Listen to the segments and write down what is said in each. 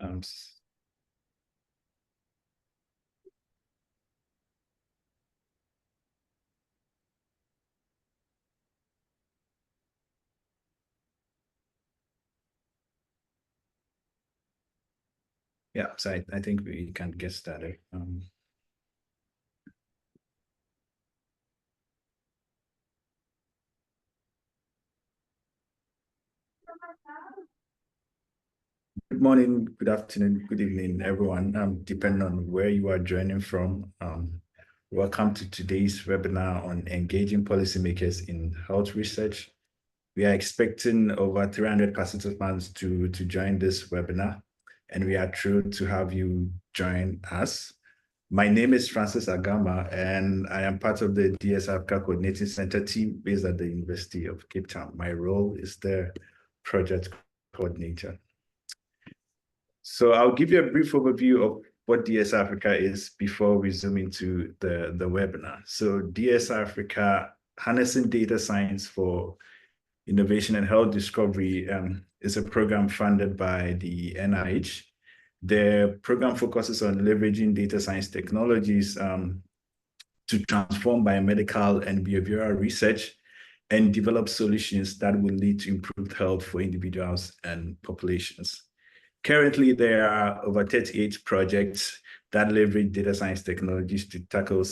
Um, yeah, so I think we can get started. Good morning, good afternoon, good evening, everyone, depending on where you are joining from. Welcome to today's webinar on engaging policymakers in health research. We are expecting over 300 participants to join this webinar, and we are thrilled to have you join us. My name is Francis Agama, and I am part of the DS Africa Coordinating Center team based at the University of Cape Town. My role is the project coordinator. So I'll give you a brief overview of what DS Africa is before we zoom into the webinar. So DS Africa, Harnessing Data Science for Innovation and Health Discovery, is a program funded by the NIH. The program focuses on leveraging data science technologies to transform biomedical and behavioral research and develop solutions that will lead to improved health for individuals and populations. Currently, there are over 38 projects that leverage data science technologies to tackle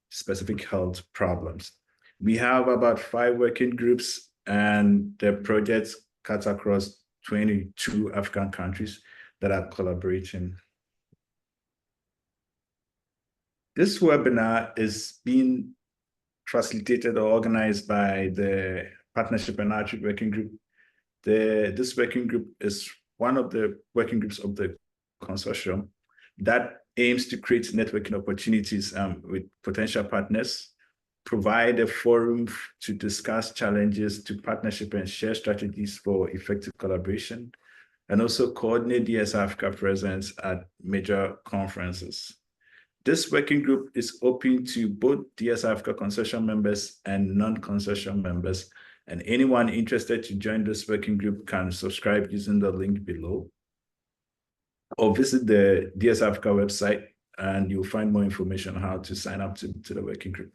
specific health problems. We have about 5 working groups, and the projects cut across 22 African countries that are collaborating. This webinar is being facilitated or organized by the Partnership and Outreach Working Group. This working group is one of the working groups of the consortium that aims to create networking opportunities with potential partners, provide a forum to discuss challenges to partnership and share strategies for effective collaboration, and also coordinate DS Africa presence at major conferences. This working group is open to both DS Africa consortium members and non-consortium members, and anyone interested to join this working group can subscribe using the link below, or visit the DS Africa website and you'll find more information on how to sign up to the working group.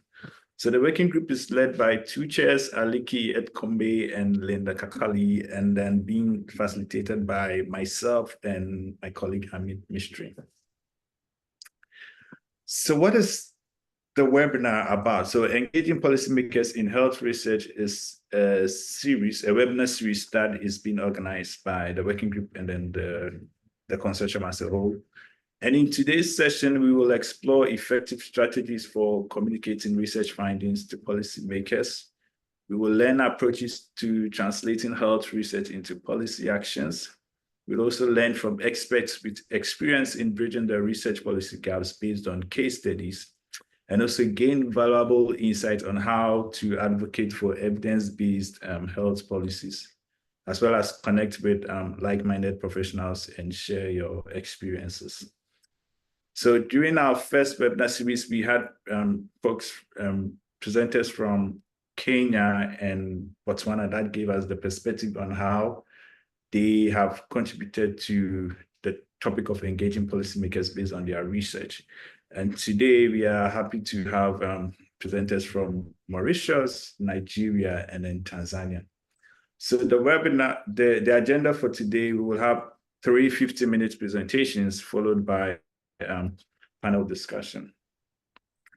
So the working group is led by 2 chairs, Aliki Edkombe and Linda Kakali, and then being facilitated by myself and my colleague Amit Mistry. So what is the webinar about? So engaging policymakers in health research is a webinar series that is being organized by the working group and then the consortium as a whole. And in today's session, we will explore effective strategies for communicating research findings to policymakers. We will learn approaches to translating health research into policy actions. We'll also learn from experts with experience in bridging the research policy gaps based on case studies, and also gain valuable insight on how to advocate for evidence-based health policies, as well as connect with like-minded professionals and share your experiences. So during our first webinar series, we had presenters from Kenya and Botswana that gave us the perspective on how they have contributed to the topic of engaging policymakers based on their research. And today we are happy to have presenters from Mauritius, Nigeria, and then Tanzania. So the webinar, the agenda for today, we will have 3 50-minute presentations followed by panel discussion.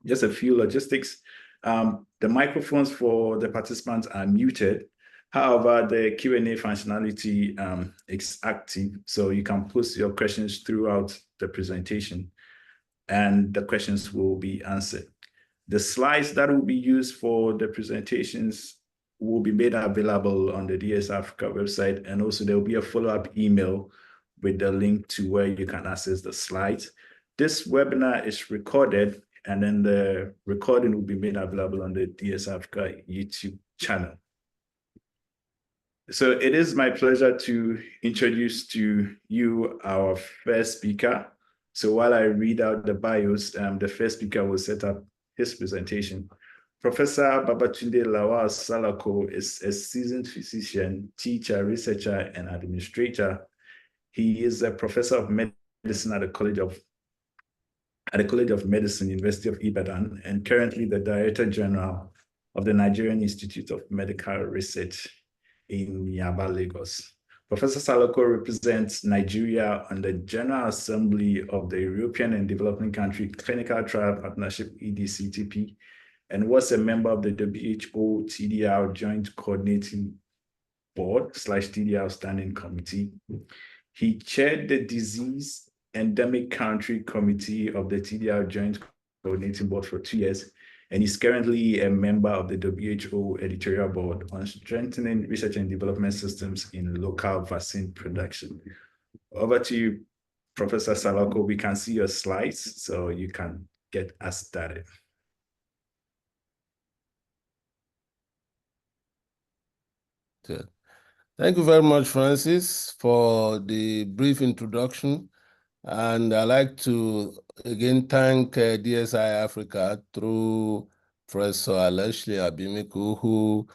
Just a few logistics. The microphones for the participants are muted. However, the Q&A functionality is active, so you can post your questions throughout the presentation, and the questions will be answered. The slides that will be used for the presentations will be made available on the DS Africa website, and also there will be a follow-up email with the link to where you can access the slides. This webinar is recorded, and then the recording will be made available on the DS Africa YouTube channel. So it is my pleasure to introduce to you our first speaker. So while I read out the bios, the first speaker will set up his presentation. Professor Babatunde Lawal Salako is a seasoned physician, teacher, researcher, and administrator. He is a professor of medicine at the College of Medicine, University of Ibadan, and currently the Director General of the Nigerian Institute of Medical Research in Yaba, Lagos. Professor Salako represents Nigeria on the General Assembly of the European and Developing Country Clinical Trial Partnership, EDCTP, and was a member of the WHO TDR Joint Coordinating Board / TDR Standing Committee. He chaired the Disease Endemic Country Committee of the TDR Joint Coordinating Board for 2 years, and is currently a member of the WHO Editorial Board on strengthening research and development systems in local vaccine production. Over to you, Professor Salako. We can see your slides, so you can get us started. Good. Thank you very much, Francis, for the brief introduction. And I'd like to again thank DSI Africa through Professor Aleshle Abimiku, who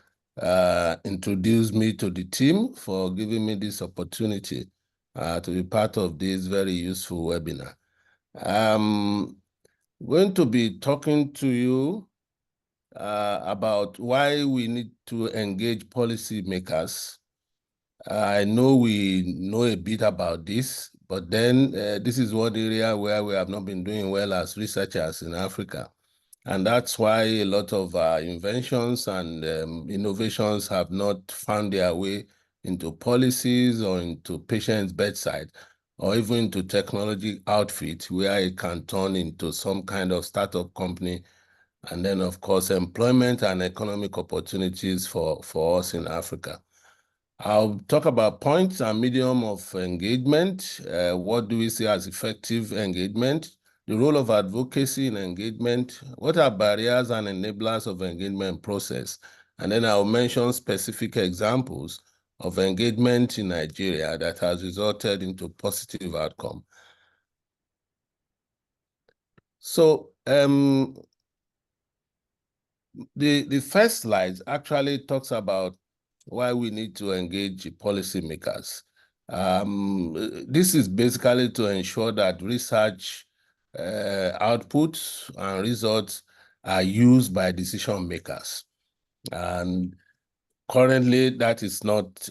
introduced me to the team, for giving me this opportunity to be part of this very useful webinar. I'm going to be talking to you about why we need to engage policymakers. I know we know a bit about this, but then this is one area where we have not been doing well as researchers in Africa. And that's why a lot of inventions and innovations have not found their way into policies or into patients' bedside, or even into technology outfit where it can turn into some kind of startup company. And then, of course, employment and economic opportunities for us in Africa. I'll talk about points and medium of engagement. What do we see as effective engagement? The role of advocacy in engagement. What are barriers and enablers of engagement process? And then I'll mention specific examples of engagement in Nigeria that has resulted into positive outcome. So the first slide actually talks about why we need to engage policymakers. This is basically to ensure that research outputs and results are used by decision makers. And currently, that is not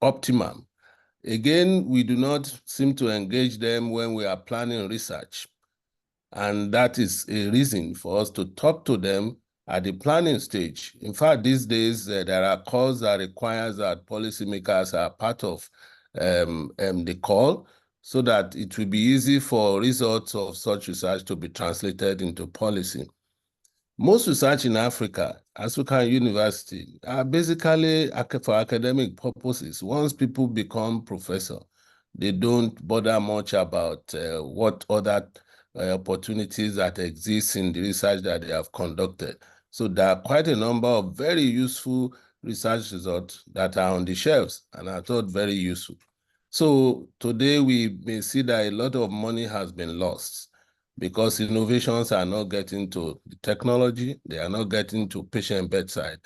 optimum. Again, we do not seem to engage them when we are planning research. And that is a reason for us to talk to them at the planning stage. In fact, these days, there are calls that requires that policymakers are part of the call, so that it will be easy for results of such research to be translated into policy. Most research in Africa, African University, are basically for academic purposes. Once people become professor, they don't bother much about what other opportunities that exist in the research that they have conducted. So there are quite a number of very useful research results that are on the shelves and are thought very useful. So today we may see that a lot of money has been lost because innovations are not getting to the technology, they are not getting to patient bedside.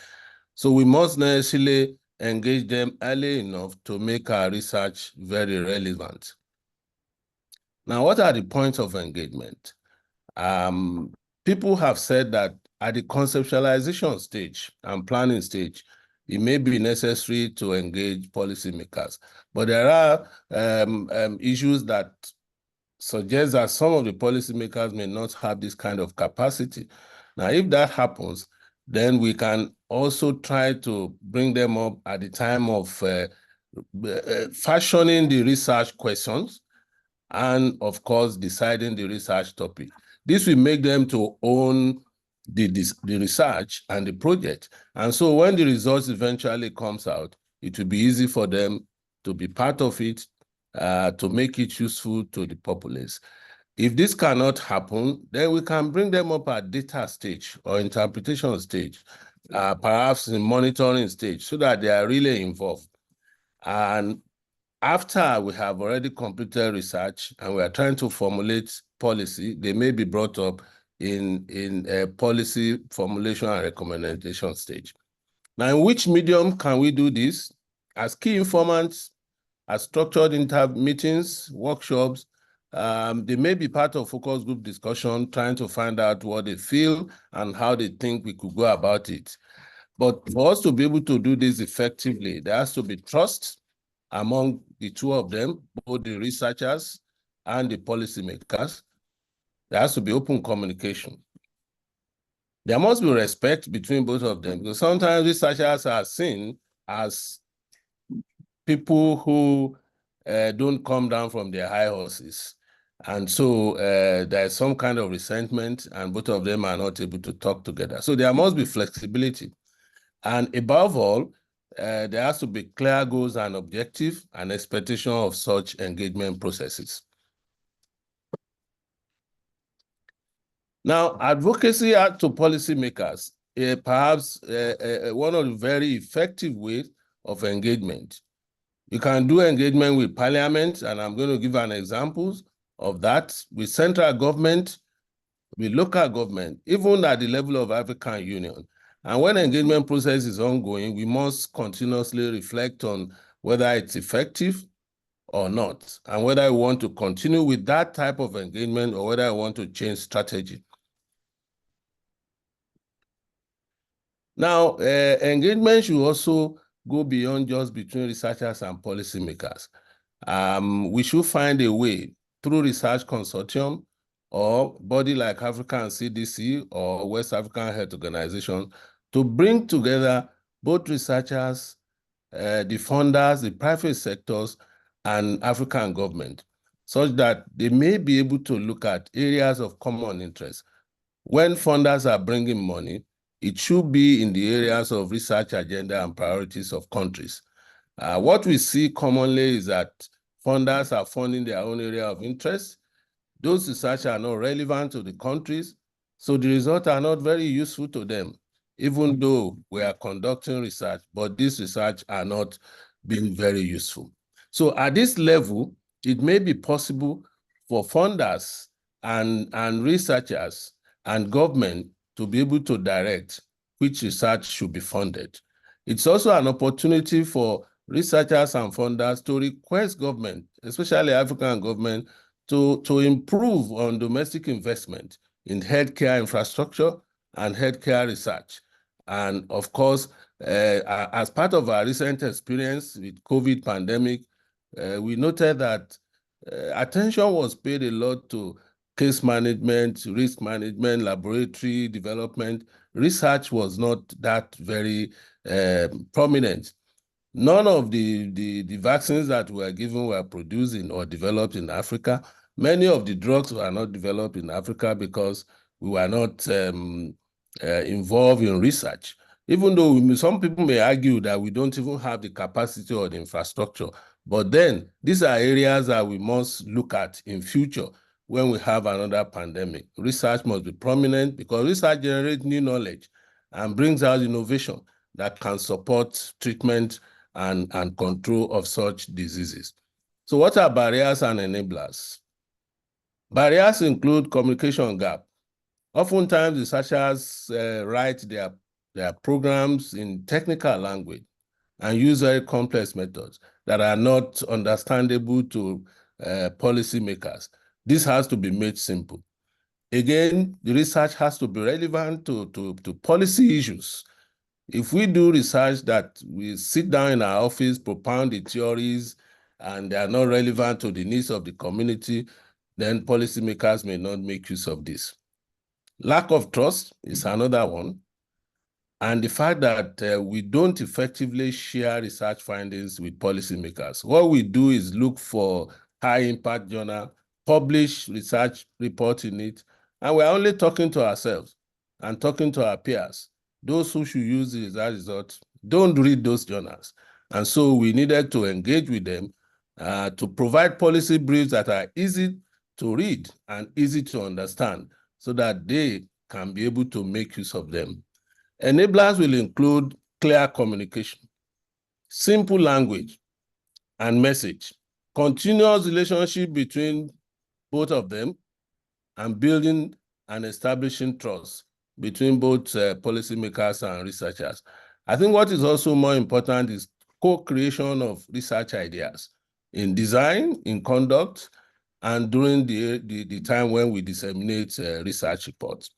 So we must necessarily engage them early enough to make our research very relevant. Now, what are the points of engagement? People have said that at the conceptualization stage and planning stage, it may be necessary to engage policymakers, but there are issues that suggest that some of the policymakers may not have this kind of capacity. Now, if that happens, then we can also try to bring them up at the time of fashioning the research questions and, of course, deciding the research topic. This will make them to own the research and the project. And so when the results eventually comes out, it will be easy for them to be part of it, to make it useful to the populace. If this cannot happen, then we can bring them up at data stage or interpretation stage, perhaps in monitoring stage, so that they are really involved. And after we have already completed research and we are trying to formulate policy, they may be brought up in a policy formulation and recommendation stage. Now, in which medium can we do this? As key informants, are structured meetings, workshops. They may be part of focus group discussion, trying to find out what they feel and how they think we could go about it. But for us to be able to do this effectively, there has to be trust among the two of them, both the researchers and the policymakers. There has to be open communication. There must be respect between both of them, because sometimes researchers are seen as people who don't come down from their high horses. And so there's some kind of resentment, and both of them are not able to talk together. So there must be flexibility. And above all, there has to be clear goals and objectives and expectation of such engagement processes. Now, advocacy to policymakers, perhaps one of the very effective ways of engagement. You can do engagement with parliament, and I'm going to give an example of that, with central government, with local government, even at the level of African Union. And when engagement process is ongoing, we must continuously reflect on whether it's effective or not, and whether we want to continue with that type of engagement or whether we want to change strategy. Now, engagement should also go beyond just between researchers and policymakers. We should find a way through research consortium or body like African CDC or West African Health Organization to bring together both researchers, the funders, the private sectors, and African government, such that they may be able to look at areas of common interest. When funders are bringing money, it should be in the areas of research agenda and priorities of countries. What we see commonly is that funders are funding their own area of interest. Those research are not relevant to the countries, so the results are not very useful to them, even though we are conducting research, but these research are not being very useful. So at this level, it may be possible for funders and researchers and government to be able to direct which research should be funded. It's also an opportunity for researchers and funders to request government, especially African government, to improve on domestic investment in healthcare infrastructure and healthcare research. And of course, as part of our recent experience with COVID pandemic, we noted that attention was paid a lot to case management, risk management, laboratory development. Research was not that very prominent. None of the vaccines that were given were produced or developed in Africa. Many of the drugs were not developed in Africa because we were not involved in research. Even though some people may argue that we don't even have the capacity or the infrastructure. But then these are areas that we must look at in future when we have another pandemic. Research must be prominent because research generates new knowledge and brings out innovation that can support treatment and control of such diseases. So what are barriers and enablers? Barriers include communication gap. Oftentimes, researchers write their programs in technical language and use very complex methods that are not understandable to policymakers. This has to be made simple. Again, the research has to be relevant to policy issues. If we do research that we sit down in our office, propound the theories, and they are not relevant to the needs of the community, then policymakers may not make use of this. Lack of trust is another one. And the fact that we don't effectively share research findings with policymakers. What we do is look for high-impact journal, publish research report in it, and we're only talking to ourselves and talking to our peers. Those who should use the research results don't read those journals. And so we needed to engage with them to provide policy briefs that are easy to read and easy to understand so that they can be able to make use of them. Enablers will include clear communication, simple language and message, continuous relationship between both of them, and building and establishing trust between both policymakers and researchers. I think what is also more important is co-creation of research ideas. in design, in conduct, and during the time when we disseminate research reports.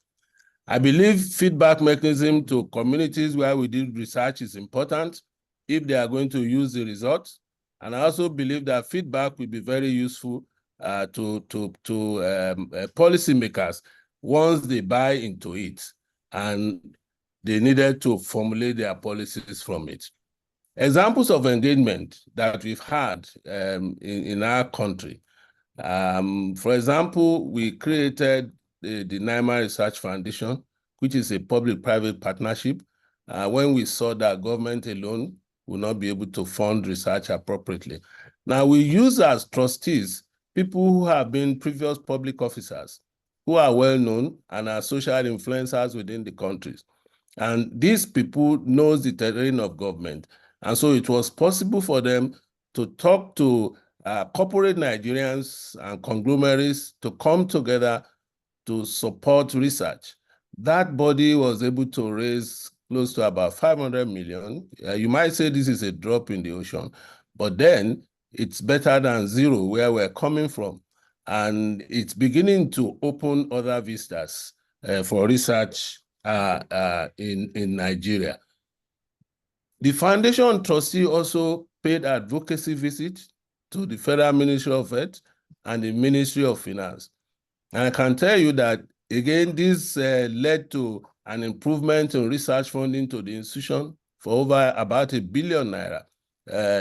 I believe feedback mechanism to communities where we did research is important if they are going to use the results. And I also believe that feedback will be very useful to policymakers once they buy into it and they needed to formulate their policies from it. Examples of engagement that we've had in our country. For example, we created the NIMA Research Foundation, which is a public-private partnership, when we saw that government alone will not be able to fund research appropriately. Now, we use as trustees people who have been previous public officers, who are well-known and are social influencers within the countries. And these people know the terrain of government. And so it was possible for them to talk to corporate Nigerians and conglomerates to come together to support research. That body was able to raise close to about 500 million. You might say this is a drop in the ocean, but then it's better than zero where we're coming from. And it's beginning to open other vistas for research in Nigeria. The foundation trustee also paid advocacy visits to the Federal Ministry of Health and the Ministry of Finance. And I can tell you that, again, this led to an improvement in research funding to the institution for over about ₦1 billion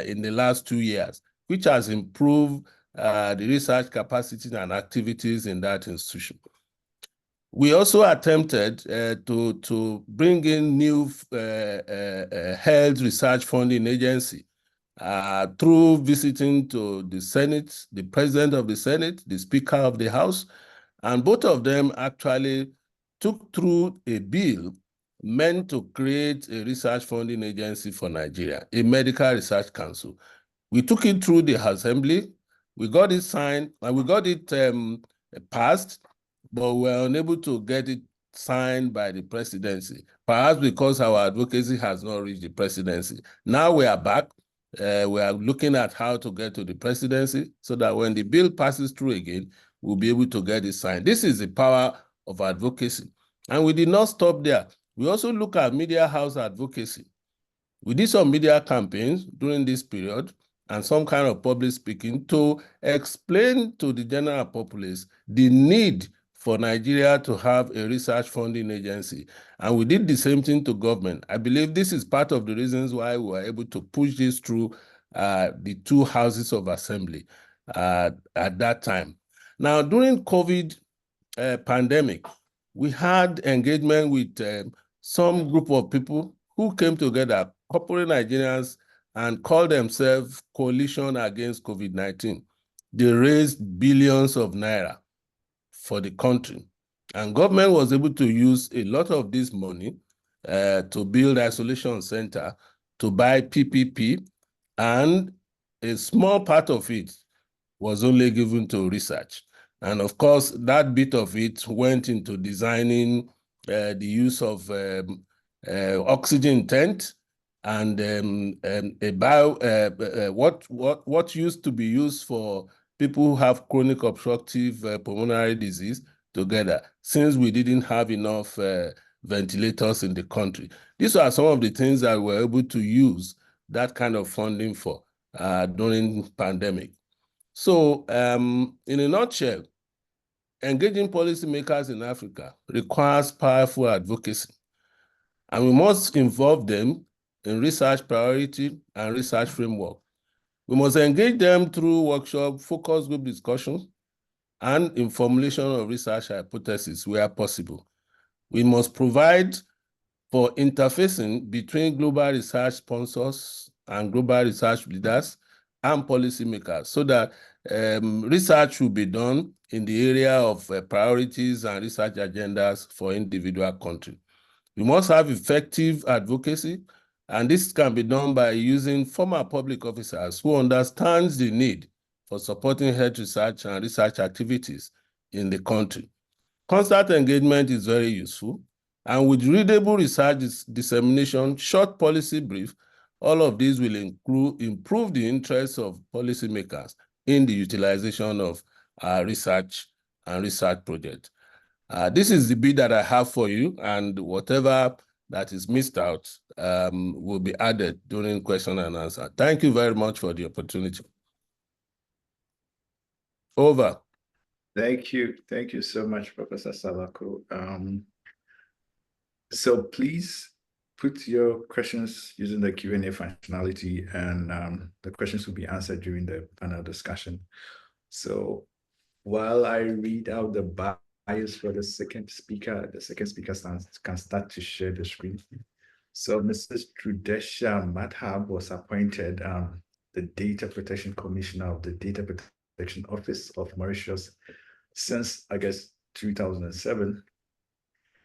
in the last 2 years, which has improved the research capacity and activities in that institution. We also attempted to bring in new health research funding agency through visiting to the Senate, the President of the Senate, the Speaker of the House, and both of them actually took through a bill meant to create a research funding agency for Nigeria, a medical research council. We took it through the Assembly, we got it signed, and we got it passed, but we were unable to get it signed by the presidency, perhaps because our advocacy has not reached the presidency. Now we are back. We are looking at how to get to the presidency so that when the bill passes through again, we'll be able to get it signed. This is the power of advocacy. And we did not stop there. We also look at media house advocacy. We did some media campaigns during this period and some kind of public speaking to explain to the general populace the need for Nigeria to have a research funding agency. And we did the same thing to government. I believe this is part of the reasons why we were able to push this through the 2 houses of assembly at that time. Now, during COVID pandemic, we had engagement with some group of people who came together, corporate Nigerians, and called themselves Coalition Against COVID-19. They raised billions of naira for the country. And government was able to use a lot of this money to build isolation center, to buy PPP, and a small part of it was only given to research. And of course, that bit of it went into designing the use of oxygen tent and what used to be used for people who have chronic obstructive pulmonary disease together, since we didn't have enough ventilators in the country. These are some of the things that we were able to use that kind of funding for during pandemic. So in a nutshell, engaging policymakers in Africa requires powerful advocacy, and we must involve them in research priority and research framework. We must engage them through workshop, focus group discussions, and in formulation of research hypotheses where possible. We must provide for interfacing between global research sponsors and global research leaders and policymakers so that research will be done in the area of priorities and research agendas for individual countries. We must have effective advocacy, and this can be done by using former public officers who understand the need for supporting health research and research activities in the country. Constant engagement is very useful, and with readable research dissemination, short policy brief, All of these will improve the interests of policymakers in the utilization of research and research projects. This is the bit that I have for you, and whatever that is missed out will be added during question and answer. Thank you very much for the opportunity. Over. Thank you. Thank you so much, Professor Salako. So please put your questions using the Q&A functionality, and the questions will be answered during the panel discussion. So while I read out the bios for the second speaker can start to share the screen. So Mrs. Trudesha Madhab was appointed the Data Protection Commissioner of the Data Protection Office of Mauritius since August 2007.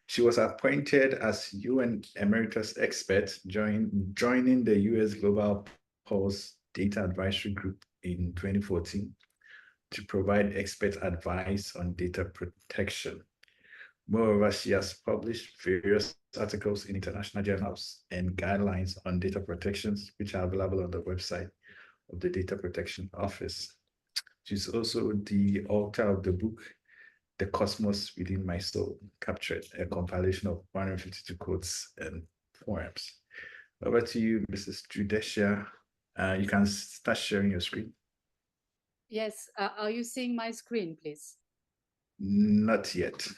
She was appointed as UN Emeritus Expert, joining the US Global Pulse Data Advisory Group in 2014 to provide expert advice on data protection. Moreover, she has published various articles in international journals and guidelines on data protections, which are available on the website of the Data Protection Office. She's also the author of the book, The Cosmos Within My Soul, Captured, a compilation of 152 quotes and poems. Over to you, Mrs. Trudesha. You can start sharing your screen. Yes, are you seeing my screen, please? Not yet.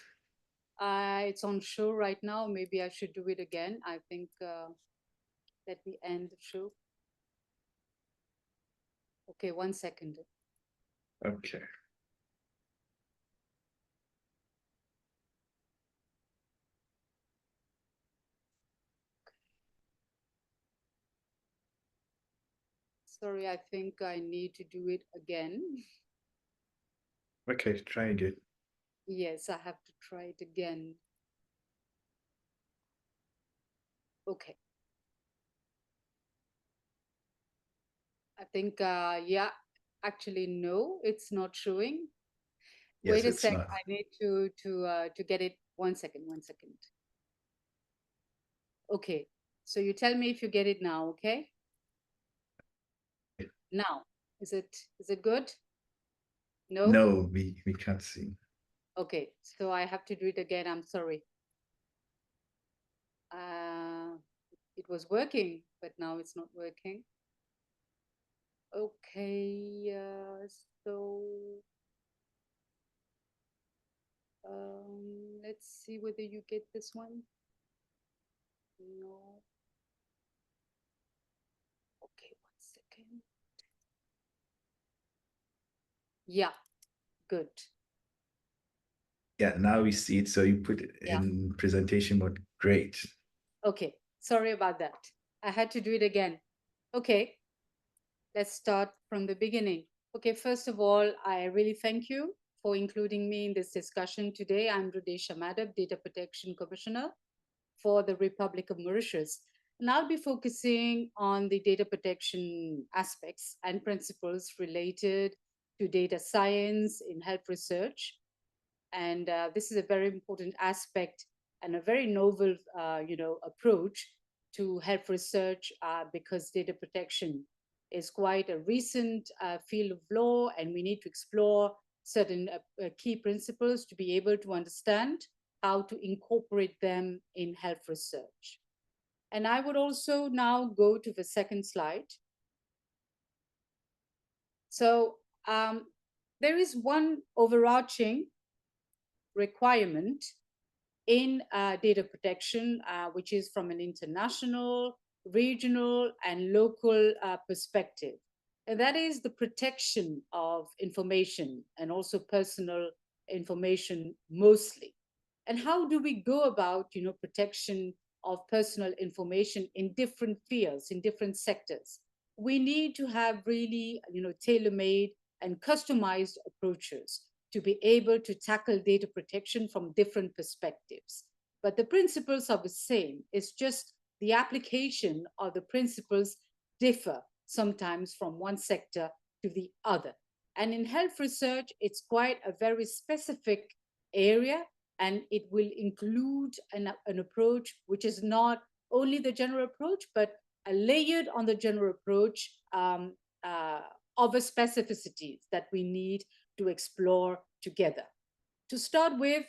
It's on show right now. Maybe I should do it again. I think let me end the show. Okay, 1 second. Okay. Sorry, I think I need to do it again. Okay, try again. Yes, I have to try it again. Okay. I think, yeah, actually, no, it's not showing. Yes, Wait a it's sec, not. I need to get it. 1 second, 1 second. Okay, so you tell me if you get it now, okay? Now, is it good? No? No, we can't see. Okay, so I have to do it again. I'm sorry. It was working, but now it's not working. Okay, so let's see whether you get this one. No. Okay, 1 second. Yeah, good. Yeah, now we see it. So you put it in presentation mode. Great. Okay, sorry about that. I had to do it again. Okay, let's start from the beginning. Okay, first of all, I really thank you for including me in this discussion today. I'm Trudesha Madhab, Data Protection Commissioner for the Republic of Mauritius. And I'll be focusing on the data protection aspects and principles related to data science in health research. And this is a very important aspect and a very novel, approach to health research because data protection is quite a recent field of law, and we need to explore certain key principles to be able to understand how to incorporate them in health research. And I would also now go to the second slide. So there is one overarching requirement in data protection, which is from an international, regional, and local perspective. And that is the protection of information and also personal information mostly. And how do we go about, protection of personal information in different fields, in different sectors? We need to have really, tailor-made and customized approaches to be able to tackle data protection from different perspectives. But the principles are the same. It's just the application of the principles differ sometimes from one sector to the other. And in health research, it's quite a very specific area, and it will include an approach which is not only the general approach, but layered on the general approach of a specificities that we need to explore together. To start with,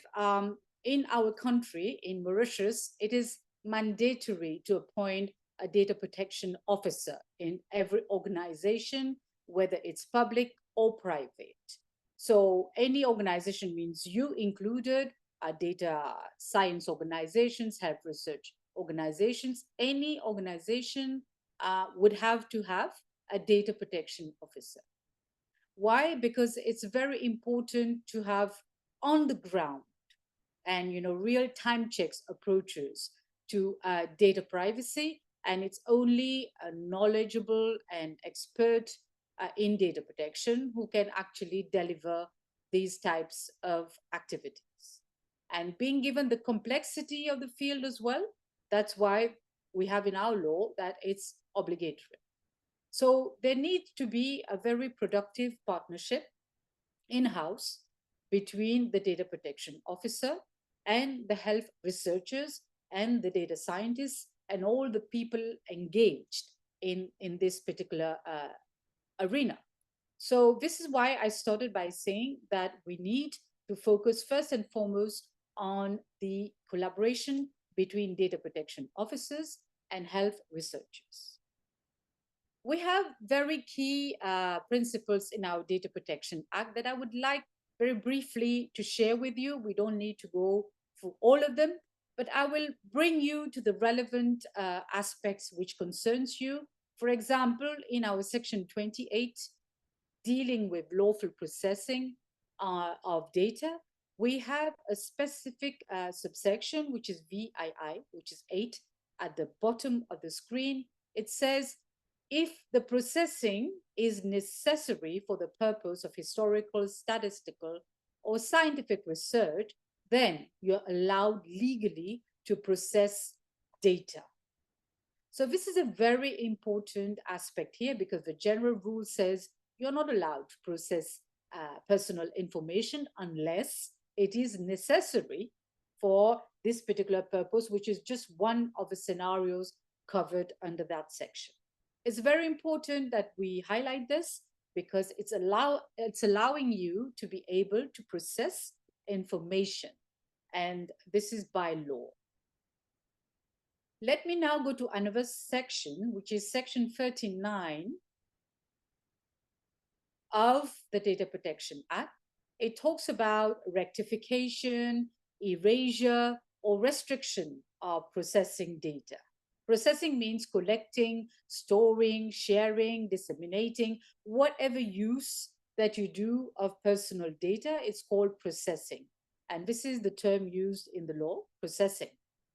in our country, in Mauritius, it is mandatory to appoint a data protection officer in every organization, whether it's public or private. So any organization means you included, data science organizations, health research organizations, any organization would have to have a data protection officer. Why? Because it's very important to have on the ground and real-time checks approaches to data privacy, and it's only a knowledgeable and expert in data protection who can actually deliver these types of activities. And being given the complexity of the field as well, that's why we have in our law that it's obligatory. So there needs to be a very productive partnership in-house between the data protection officer and the health researchers and the data scientists and all the people engaged in this particular arena. So this is why I started by saying that we need to focus first and foremost on the collaboration between data protection officers and health researchers. We have very key principles in our Data Protection Act that I would like very briefly to share with you. We don't need to go through all of them, but I will bring you to the relevant aspects which concerns you. For example, in our section 28, dealing with lawful processing of data, we have a specific subsection, which is VII, which is 8 at the bottom of the screen. It says, if the processing is necessary for the purpose of historical, statistical, or scientific research, then you're allowed legally to process data. So this is a very important aspect here because the general rule says you're not allowed to process personal information unless it is necessary for this particular purpose, which is just one of the scenarios covered under that section. It's very important that we highlight this because it's allowing you to be able to process information, and this is by law. Let me now go to another section, which is section 39 of the Data Protection Act. It talks about rectification, erasure, or restriction of processing data. Processing means collecting, storing, sharing, disseminating, whatever use that you do of personal data, it's called processing. And this is the term used in the law, processing.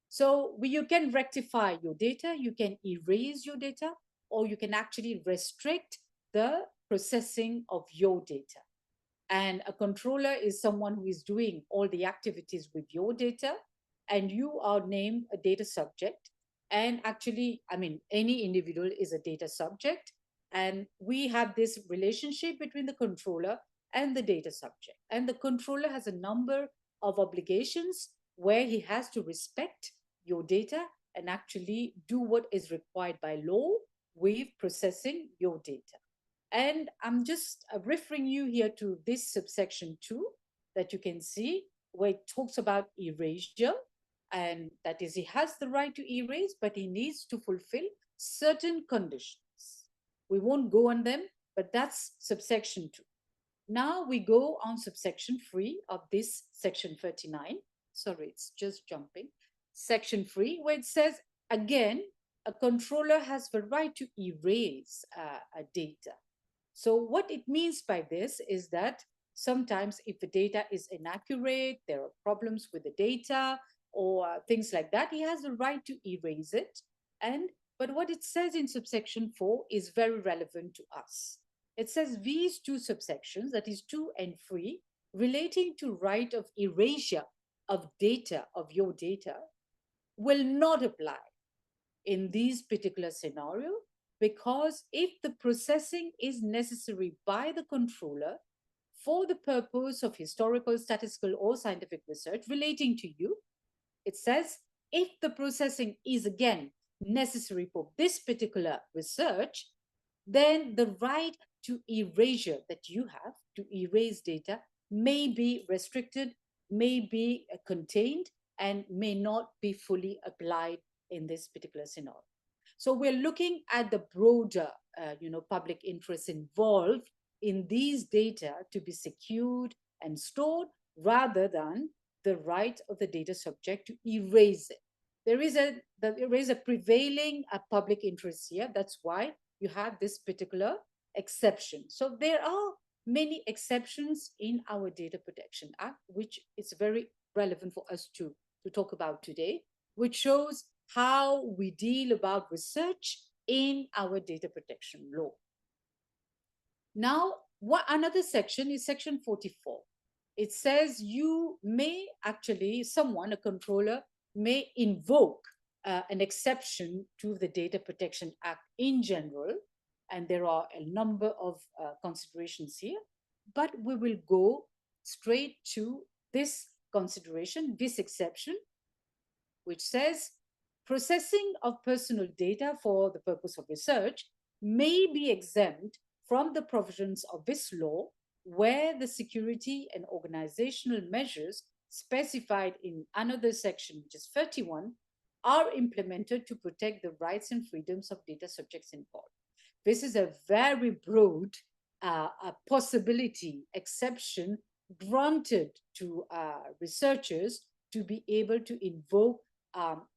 So you can rectify your data, you can erase your data, or you can actually restrict the processing of your data. And a controller is someone who is doing all the activities with your data, and you are named a data subject. And actually, any individual is a data subject. And we have this relationship between the controller and the data subject. And the controller has a number of obligations where he has to respect your data and actually do what is required by law with processing your data. And I'm just referring you here to this subsection 2 that you can see where it talks about erasure. And that is, he has the right to erase, but he needs to fulfill certain conditions. We won't go on them, but that's subsection 2. Now we go on subsection 3 of this section 39. Sorry, it's just jumping. Section 3, where it says, again, a controller has the right to erase data. So what it means by this is that sometimes if the data is inaccurate, there are problems with the data, or things like that, he has the right to erase it. But what it says in subsection 4 is very relevant to us. It says these two subsections, that is 2 and 3, relating to right of erasure of data, of your data, will not apply in these particular scenario, because if the processing is necessary by the controller for the purpose of historical, statistical, or scientific research relating to you, it says, if the processing is again necessary for this particular research, then the right to erasure that you have to erase data may be restricted, may be contained, and may not be fully applied in this particular scenario. So we're looking at the broader, public interest involved in these data to be secured and stored, rather than the right of the data subject to erase it. There is a prevailing public interest here. That's why you have this particular exception. So there are many exceptions in our Data Protection Act, which is very relevant for us to talk about today, which shows how we deal about research in our data protection law. Now, what another section is section 44. It says you may actually, a controller, may invoke an exception to the Data Protection Act in general, and there are a number of considerations here, but we will go straight to this consideration, this exception, which says processing of personal data for the purpose of research may be exempt from the provisions of this law where the security and organizational measures specified in another section, which is 31, are implemented to protect the rights and freedoms of data subjects involved. This is a very broad possibility exception granted to researchers to be able to invoke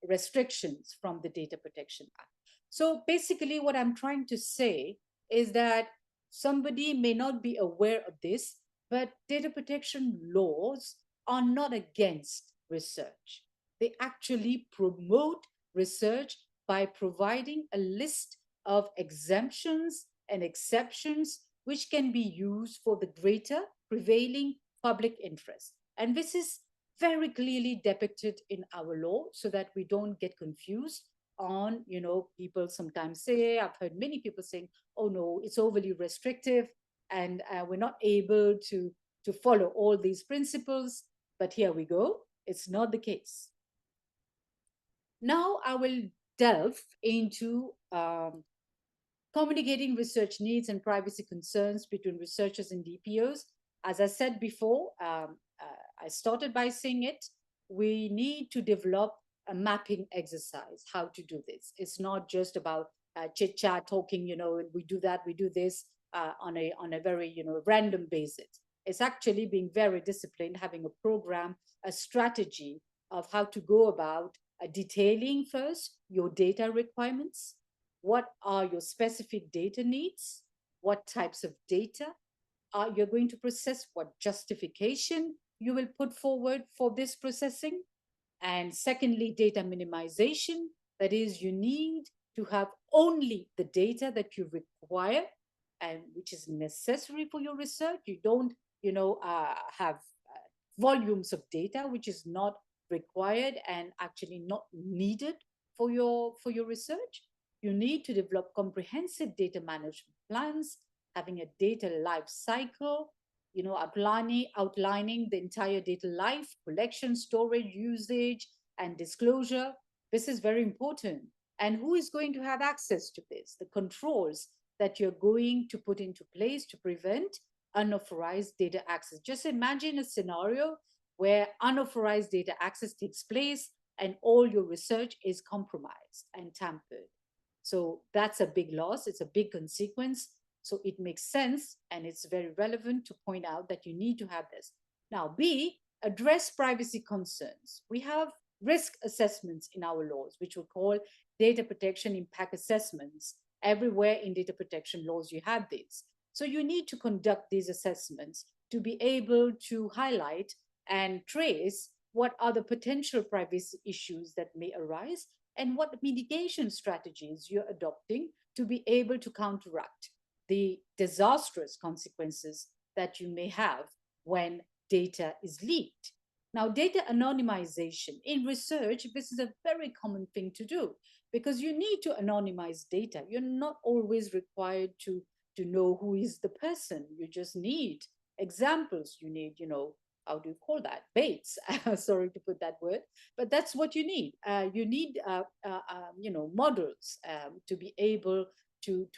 restrictions from the Data Protection Act. So basically what I'm trying to say is that somebody may not be aware of this, but data protection laws are not against research. They actually promote research by providing a list of exemptions and exceptions which can be used for the greater prevailing public interest. And this is very clearly depicted in our law so that we don't get confused on, people sometimes say, I've heard many people saying, oh no, it's overly restrictive and we're not able to follow all these principles. But here we go, it's not the case. Now I will delve into communicating research needs and privacy concerns between researchers and DPOs. As I said before, I started by saying it, we need to develop a mapping exercise, how to do this. It's not just about chit chat talking, we do that, we do this on a very, random basis. It's actually being very disciplined, having a program, a strategy of how to go about detailing first your data requirements. What are your specific data needs? What types of data are you going to process? What justification you will put forward for this processing? And secondly, data minimization. That is, you need to have only the data that you require and which is necessary for your research. You don't, have volumes of data which is not required and actually not needed for your research. You need to develop comprehensive data management plans, having a data life cycle, outlining the entire data life, collection, storage, usage, and disclosure. This is very important. And who is going to have access to this? The controls that you're going to put into place to prevent unauthorized data access. Just imagine a scenario where unauthorized data access takes place and all your research is compromised and tampered. So that's a big loss. It's a big consequence. So it makes sense and it's very relevant to point out that you need to have this. Now, B, address privacy concerns. We have risk assessments in our laws, which we call data protection impact assessments. Everywhere in data protection laws, you have these. So you need to conduct these assessments to be able to highlight and trace what are the potential privacy issues that may arise and what mitigation strategies you're adopting to be able to counteract the disastrous consequences that you may have when data is leaked. Now, data anonymization in research, this is a very common thing to do because you need to anonymize data. You're not always required to know who is the person. You just need examples. You need, how do you call that? Baits. Sorry to put that word, but that's what you need. You need, models to be able to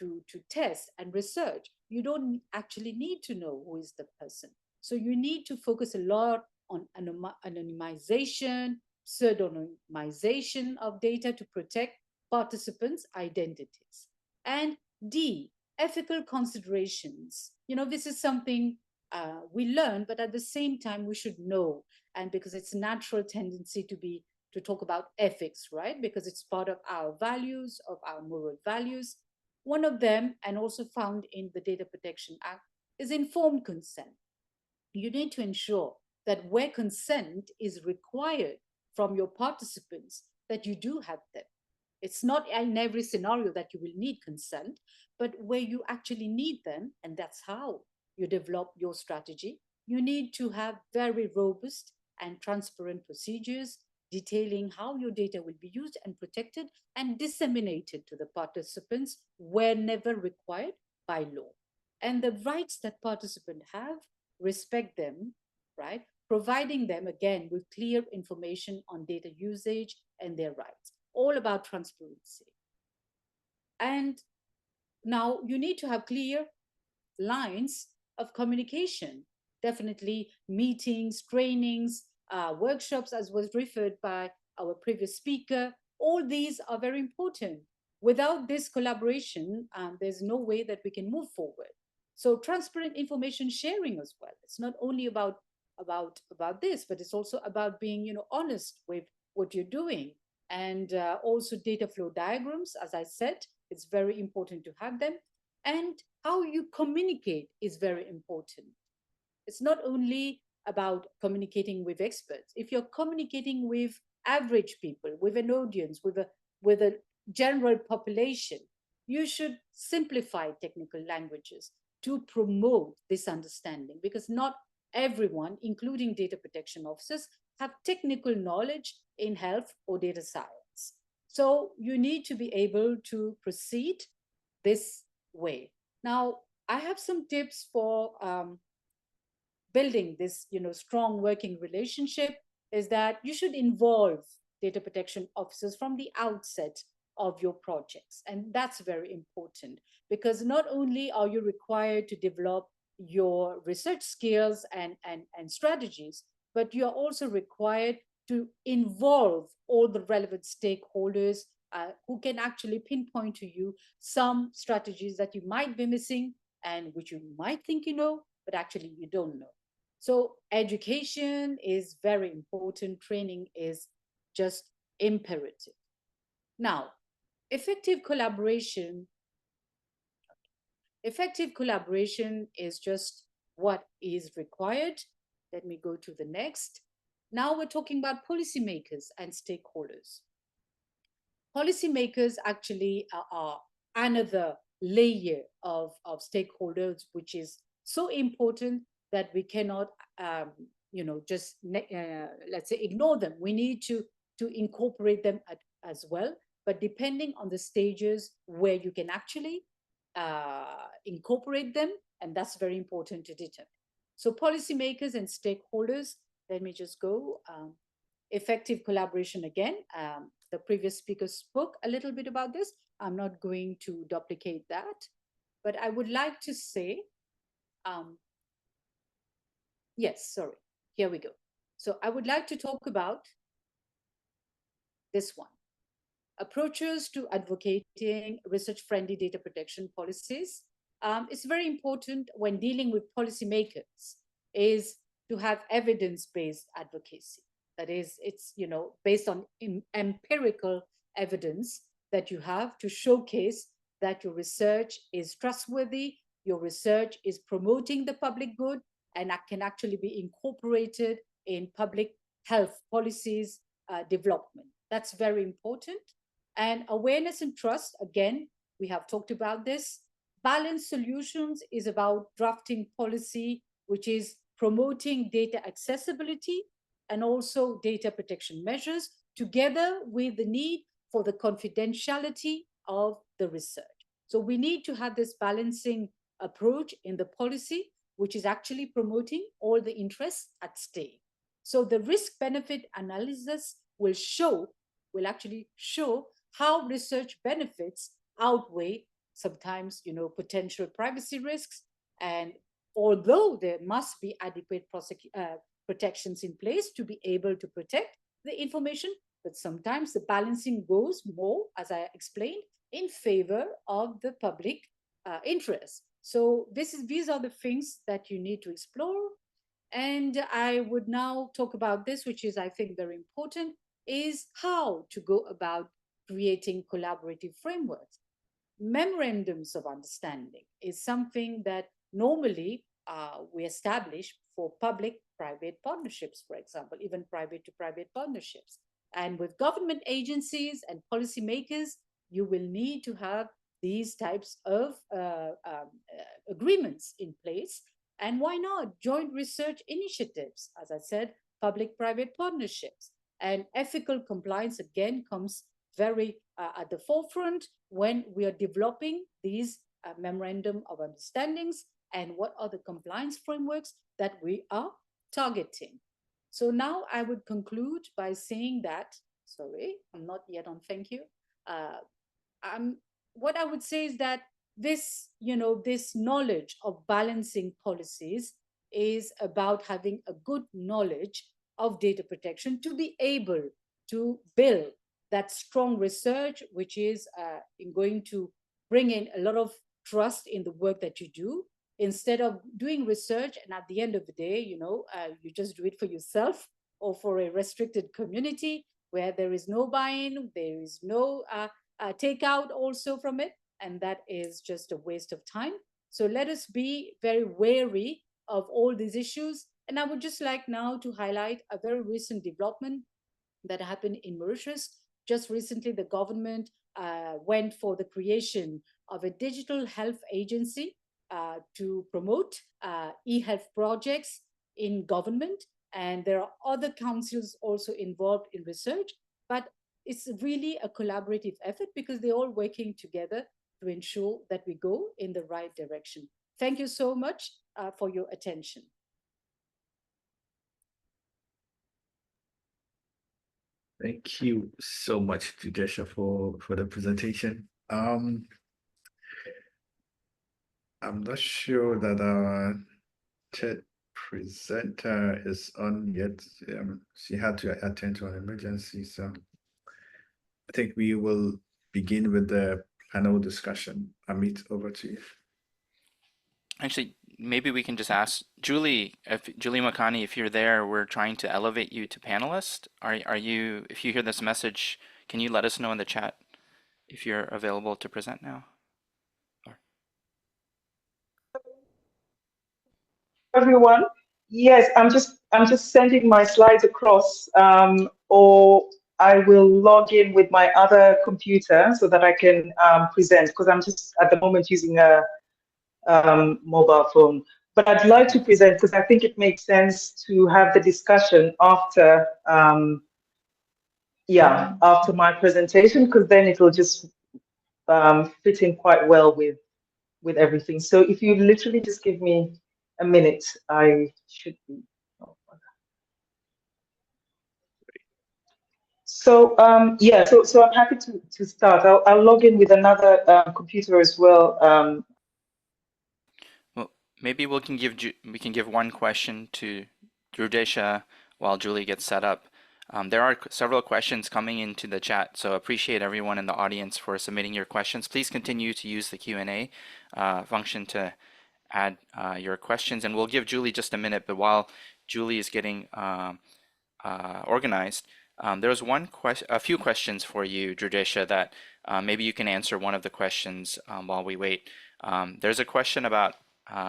test and research. You don't actually need to know who is the person. So you need to focus a lot on anonymization, pseudonymization of data to protect participants' identities. And D, ethical considerations. This is something we learn, but at the same time, we should know. And because it's a natural tendency to talk about ethics, right? Because it's part of our values, of our moral values. One of them, and also found in the Data Protection Act, is informed consent. You need to ensure that where consent is required from your participants, that you do have them. It's not in every scenario that you will need consent, but where you actually need them, and that's how you develop your strategy, you need to have very robust and transparent procedures detailing how your data will be used and protected and disseminated to the participants whenever required by law. And the rights that participants have, respect them, right? Providing them, again, with clear information on data usage and their rights. All about transparency. And now you need to have clear lines of communication. Definitely meetings, trainings, workshops, as was referred by our previous speaker. All these are very important. Without this collaboration, there's no way that we can move forward. So transparent information sharing as well. It's not only about this, but it's also about being, honest with what you're doing. And also data flow diagrams, as I said, it's very important to have them. And how you communicate is very important. It's not only about communicating with experts. If you're communicating with average people, with an audience, with a general population, you should simplify technical languages to promote this understanding, because not everyone, including data protection officers, have technical knowledge in health or data science. So you need to be able to proceed this way. Now, I have some tips for building this, strong working relationship. Is that you should involve data protection officers from the outset of your projects. And that's very important, because not only are you required to develop your research skills and strategies, but you're also required to involve all the relevant stakeholders who can actually pinpoint to you some strategies that you might be missing and which you might think you know, but actually you don't know. So education is very important. Training is just imperative. Now, effective collaboration is just what is required. Let me go to the next. Now we're talking about policymakers and stakeholders. Policymakers actually are another layer of stakeholders, which is so important that we cannot, just let's say ignore them. We need to incorporate them as well. But depending on the stages where you can actually incorporate them, and that's very important to determine. So policymakers and stakeholders, let me just go. Effective collaboration again. The previous speaker spoke a little bit about this. I'm not going to duplicate that, but I would like to say, yes, sorry, here we go. So I would like to talk about this one. Approaches to advocating research-friendly data protection policies. It's very important when dealing with policymakers is to have evidence-based advocacy. That is, it's based on empirical evidence that you have to showcase that your research is trustworthy, your research is promoting the public good, and that can actually be incorporated in public health policies development. That's very important. And awareness and trust, again, we have talked about this. Balanced solutions is about drafting policy, which is promoting data accessibility and also data protection measures, together with the need for the confidentiality of the research. So we need to have this balancing approach in the policy which is actually promoting all the interests at stake. So the risk-benefit analysis will actually show how research benefits outweigh sometimes, potential privacy risks. And although there must be adequate protections in place to be able to protect the information, but sometimes the balancing goes more, as I explained, in favor of the public interest. So these are the things that you need to explore. And I would now talk about this, which is, I think, very important, is how to go about creating collaborative frameworks. Memorandums of understanding is something that normally we establish for public-private partnerships, for example, even private-to-private partnerships. And with government agencies and policymakers, you will need to have these types of agreements in place. And why not joint research initiatives? As I said, public-private partnerships. And ethical compliance, again, comes very at the forefront when we are developing these memorandum of understandings and what are the compliance frameworks that we are targeting. So now I would conclude by saying that, sorry, I'm not yet on thank you. What I would say is that this knowledge of balancing policies is about having a good knowledge of data protection to be able to build that strong research, which is going to bring in a lot of trust in the work that you do, instead of doing research and at the end of the day, you just do it for yourself or for a restricted community where there is no buy-in, there is no takeout also from it, and that is just a waste of time. So let us be very wary of all these issues. And I would just like now to highlight a very recent development that happened in Mauritius. Just recently, the government went for the creation of a digital health agency to promote e-health projects in government. And there are other councils also involved in research, but it's really a collaborative effort because they're all working together to ensure that we go in the right direction. Thank you so much for your attention. Thank you so much, Judesha, for the presentation. I'm not sure that our third presenter is on yet. She had to attend to an emergency, so I think we will begin with the panel discussion. Amit, over to you. Actually, maybe we can just ask Julie, Julie Makani, if you're there, we're trying to elevate you to panelist. Are you, if you hear this message, can you let us know in the chat if you're available to present now? Everyone, yes, I'm just sending my slides across, or I will log in with my other computer so that I can present, because I'm just at the moment using a mobile phone. But I'd like to present because I think it makes sense to have the discussion after, after my presentation, because then it will just fit in quite well with everything. So if you literally just give me a minute, I should be. So so I'm happy to start. I'll log in with another computer as well. Well, maybe we can give one question to Judesha while Julie gets set up. There are several questions coming into the chat, so appreciate everyone in the audience for submitting your questions. Please continue to use the Q&A function to add your questions, and we'll give Julie just a minute. But while Julie is getting organized, there's a few questions for you, Judesha, that maybe you can answer one of the questions while we wait. There's a question about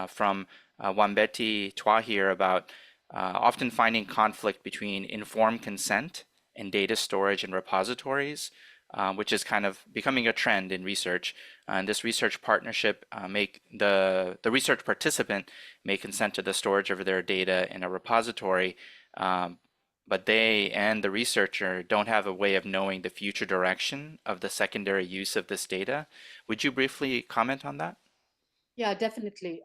from Wambeti Twahir about often finding conflict between informed consent and data storage and repositories, which is kind of becoming a trend in research. And this research partnership make the research participant may consent to the storage of their data in a repository, but they and the researcher don't have a way of knowing the future direction of the secondary use of this data. Would you briefly comment on that? Yeah, definitely.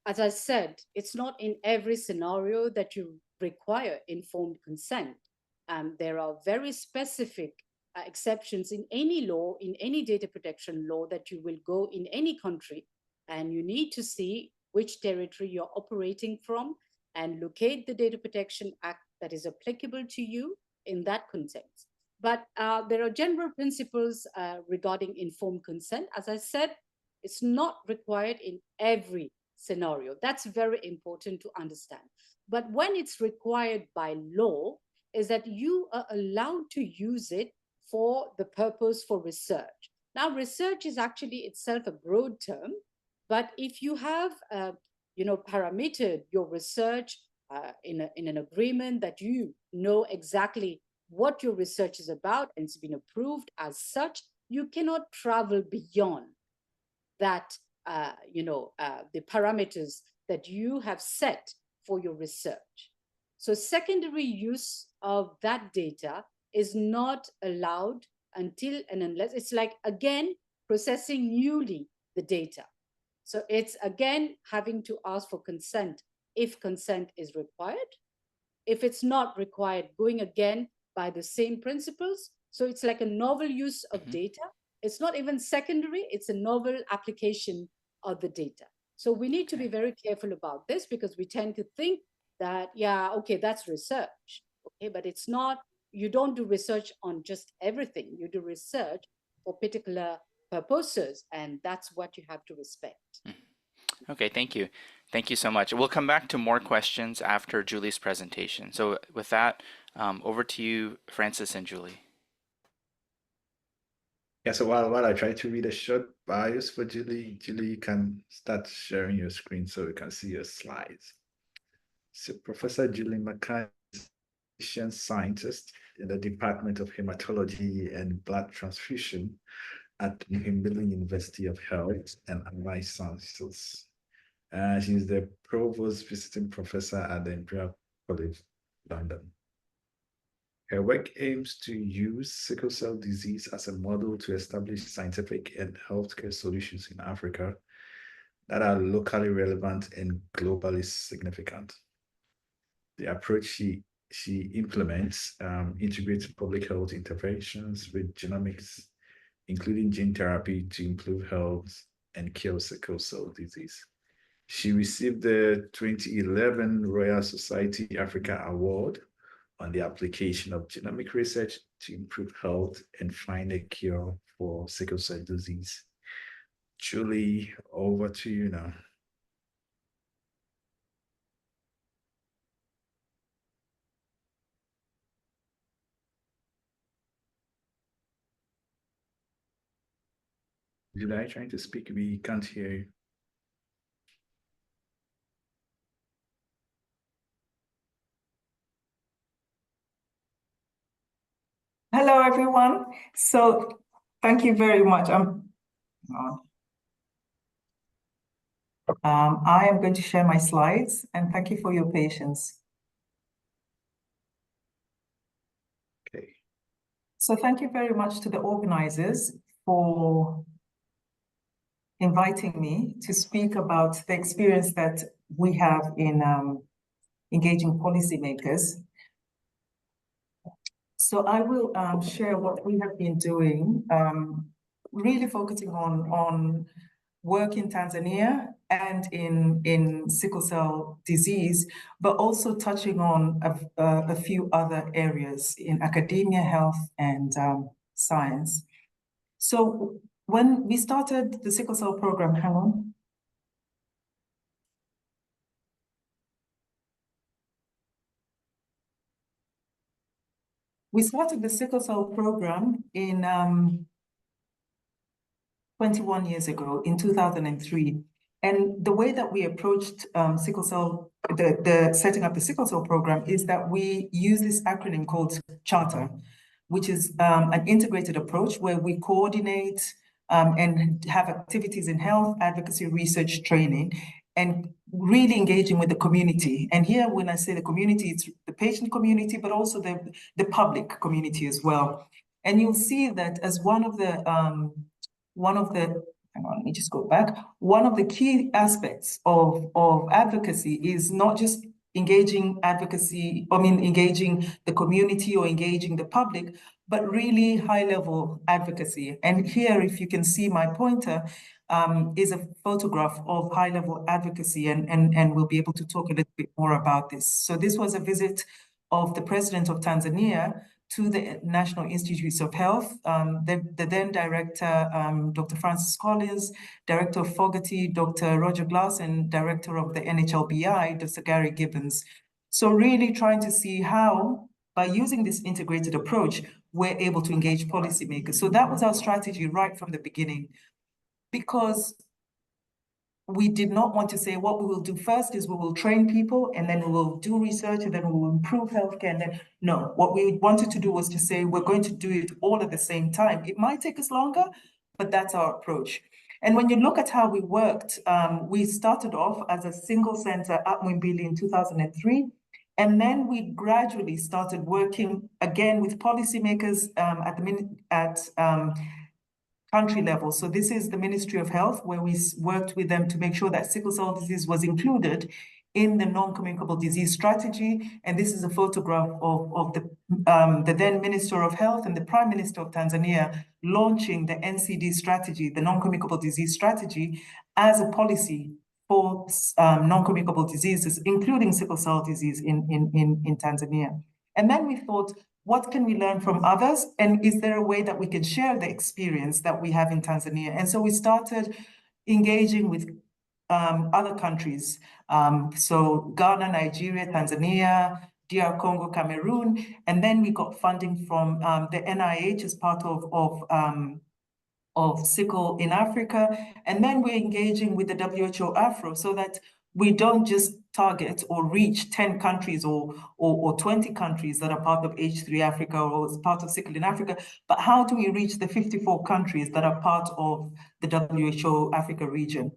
as I said, it's not in every scenario that you require informed consent. There are very specific exceptions in any law, in any data protection law that you will go in any country, and you need to see which territory you're operating from and locate the Data Protection Act that is applicable to you in that context. But there are general principles regarding informed consent. As I said, it's not required in every scenario. That's very important to understand. But when it's required by law, is that you are allowed to use it for the purpose for research. Now, research is actually itself a broad term, but if you have, parametered your research in an agreement that you know exactly what your research is about and it's been approved as such, you cannot travel beyond that, the parameters that you have set for your research. So secondary use of that data is not allowed until and unless it's like, again, processing newly the data. So it's again having to ask for consent if consent is required. If it's not required, going again by the same principles. So it's like a novel use of data. It's not even secondary, it's a novel application of the data. So we need to be very careful about this because we tend to think that, yeah, okay, that's research. Okay, but it's not, you don't do research on just everything. You do research for particular purposes, and that's what you have to respect. Okay, thank you. Thank you so much. We'll come back to more questions after Julie's presentation. So with that, over to you, Francis and Julie. Yeah, so while I try to read a short bios for Julie, you can start sharing your screen so we can see your slides. So Professor Julie McCann is a physician scientist in the Department of Hematology and Blood Transfusion at Muhimbili University of Health and Allied Sciences. She's the Provost Visiting Professor at the Imperial College, London. Her work aims to use sickle cell disease as a model to establish scientific and healthcare solutions in Africa that are locally relevant and globally significant. The approach she implements integrates public health interventions with genomics, including gene therapy to improve health and cure sickle cell disease. She received the 2011 Royal Society Africa Award on the application of genomic research to improve health and find a cure for sickle cell disease. Julie, over to you now. Julie, are you trying to speak? We can't hear you. Hello, everyone. So thank you very much. I am going to share my slides and thank you for your patience. Okay. So thank you very much to the organizers for inviting me to speak about the experience that we have in engaging policymakers. So I will share what we have been doing, really focusing on work in Tanzania and in sickle cell disease, but also touching on a few other areas in academia, health, and science. So when we started the sickle cell program, hang on. We started the sickle cell program in 21 years ago, in 2003. And the way that we approached sickle cell, the setting up the sickle cell program is that we use this acronym called Charter, which is an integrated approach where we coordinate and have activities in health, advocacy, research, training, and really engaging with the community. And here, when I say the community, it's the patient community, but also the public community as well. And you'll see that as one of the hang on, let me just go back. One of the key aspects of advocacy is not just engaging engaging the community or engaging the public, but really high-level advocacy. And here, if you can see my pointer, is a photograph of high-level advocacy, and we'll be able to talk a little bit more about this. So this was a visit of the President of Tanzania to the National Institutes of Health, the then director, Dr. Francis Collins, Director of Fogarty, Dr. Roger Glass, and Director of the NHLBI, Dr. Gary Gibbons. So really trying to see how, by using this integrated approach, we're able to engage policymakers. So that was our strategy right from the beginning, because we did not want to say what we will do first is we will train people and then we will do research and then we will improve healthcare. And then, no, what we wanted to do was to say we're going to do it all at the same time. It might take us longer, but that's our approach. And when you look at how we worked, we started off as a single center at Muhimbili in 2003. And then we gradually started working again with policymakers at country level. So this is the Ministry of Health, where we worked with them to make sure that sickle cell disease was included in the non-communicable disease strategy. And this is a photograph of the then Minister of Health and the Prime Minister of Tanzania launching the NCD strategy, the non-communicable disease strategy, as a policy for non-communicable diseases, including sickle cell disease in Tanzania. And then we thought, what can we learn from others? And is there a way that we can share the experience that we have in Tanzania? And so we started engaging with other countries. So Ghana, Nigeria, Tanzania, DR Congo, Cameroon. And then we got funding from the NIH as part of sickle in Africa. And then we're engaging with the WHO Afro so that we don't just target or reach 10 countries or 20 countries that are part of H3 Africa or as part of sickle in Africa, but how do we reach the 54 countries that are part of the WHO Africa region?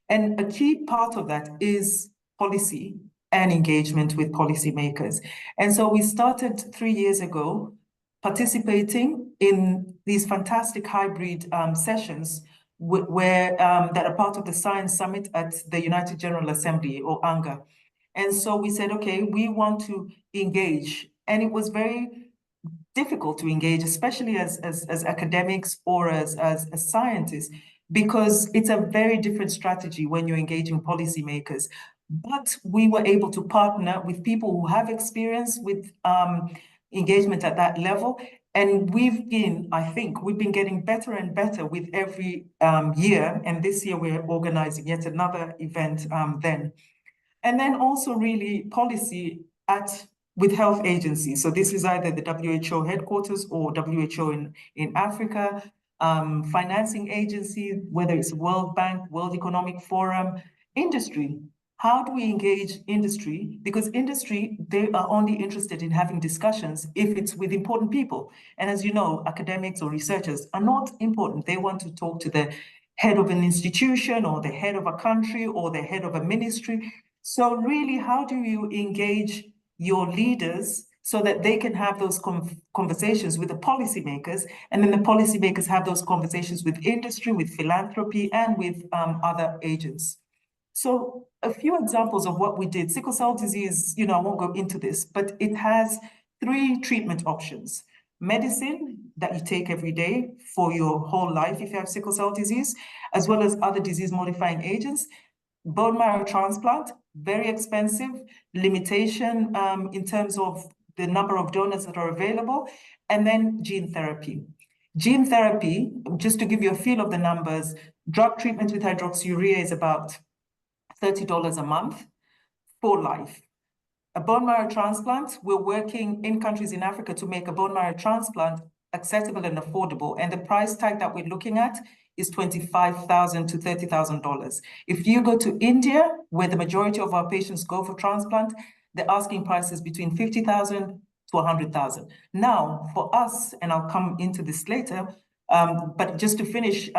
And a key part of that is policy and engagement with policymakers. And so we started 3 years ago participating in these fantastic hybrid sessions where that are part of the Science Summit at the United General Assembly, or UNGA. And so we said, okay, we want to engage. And it was very difficult to engage, especially as academics or as scientists, because it's a very different strategy when you're engaging policymakers. But we were able to partner with people who have experience with engagement at that level. And I think we've been getting better and better with every year. And this year we're organizing yet another event then. And then also really policy with health agencies. So this is either the WHO headquarters or WHO in Africa, financing agencies, whether it's World Bank, World Economic Forum, industry. How do we engage industry? Because industry, they are only interested in having discussions if it's with important people. And as you know, academics or researchers are not important. They want to talk to the head of an institution or the head of a country or the head of a ministry. So really, how do you engage your leaders so that they can have those conversations with the policymakers, and then the policymakers have those conversations with industry, with philanthropy, and with other agents? So a few examples of what we did. Sickle cell disease, I won't go into this, but it has 3 treatment options. Medicine that you take every day for your whole life if you have sickle cell disease, as well as other disease-modifying agents. Bone marrow transplant, very expensive, limitation in terms of the number of donors that are available, and then gene therapy. Gene therapy, just to give you a feel of the numbers, drug treatment with hydroxyurea is about $30 a month for life. A bone marrow transplant, we're working in countries in Africa to make a bone marrow transplant accessible and affordable. And the price tag that we're looking at is $25,000 to $30,000. If you go to India, where the majority of our patients go for transplant, the asking price is between $50,000 to $100,000. Now, for us, and I'll come into this later, but just to finish,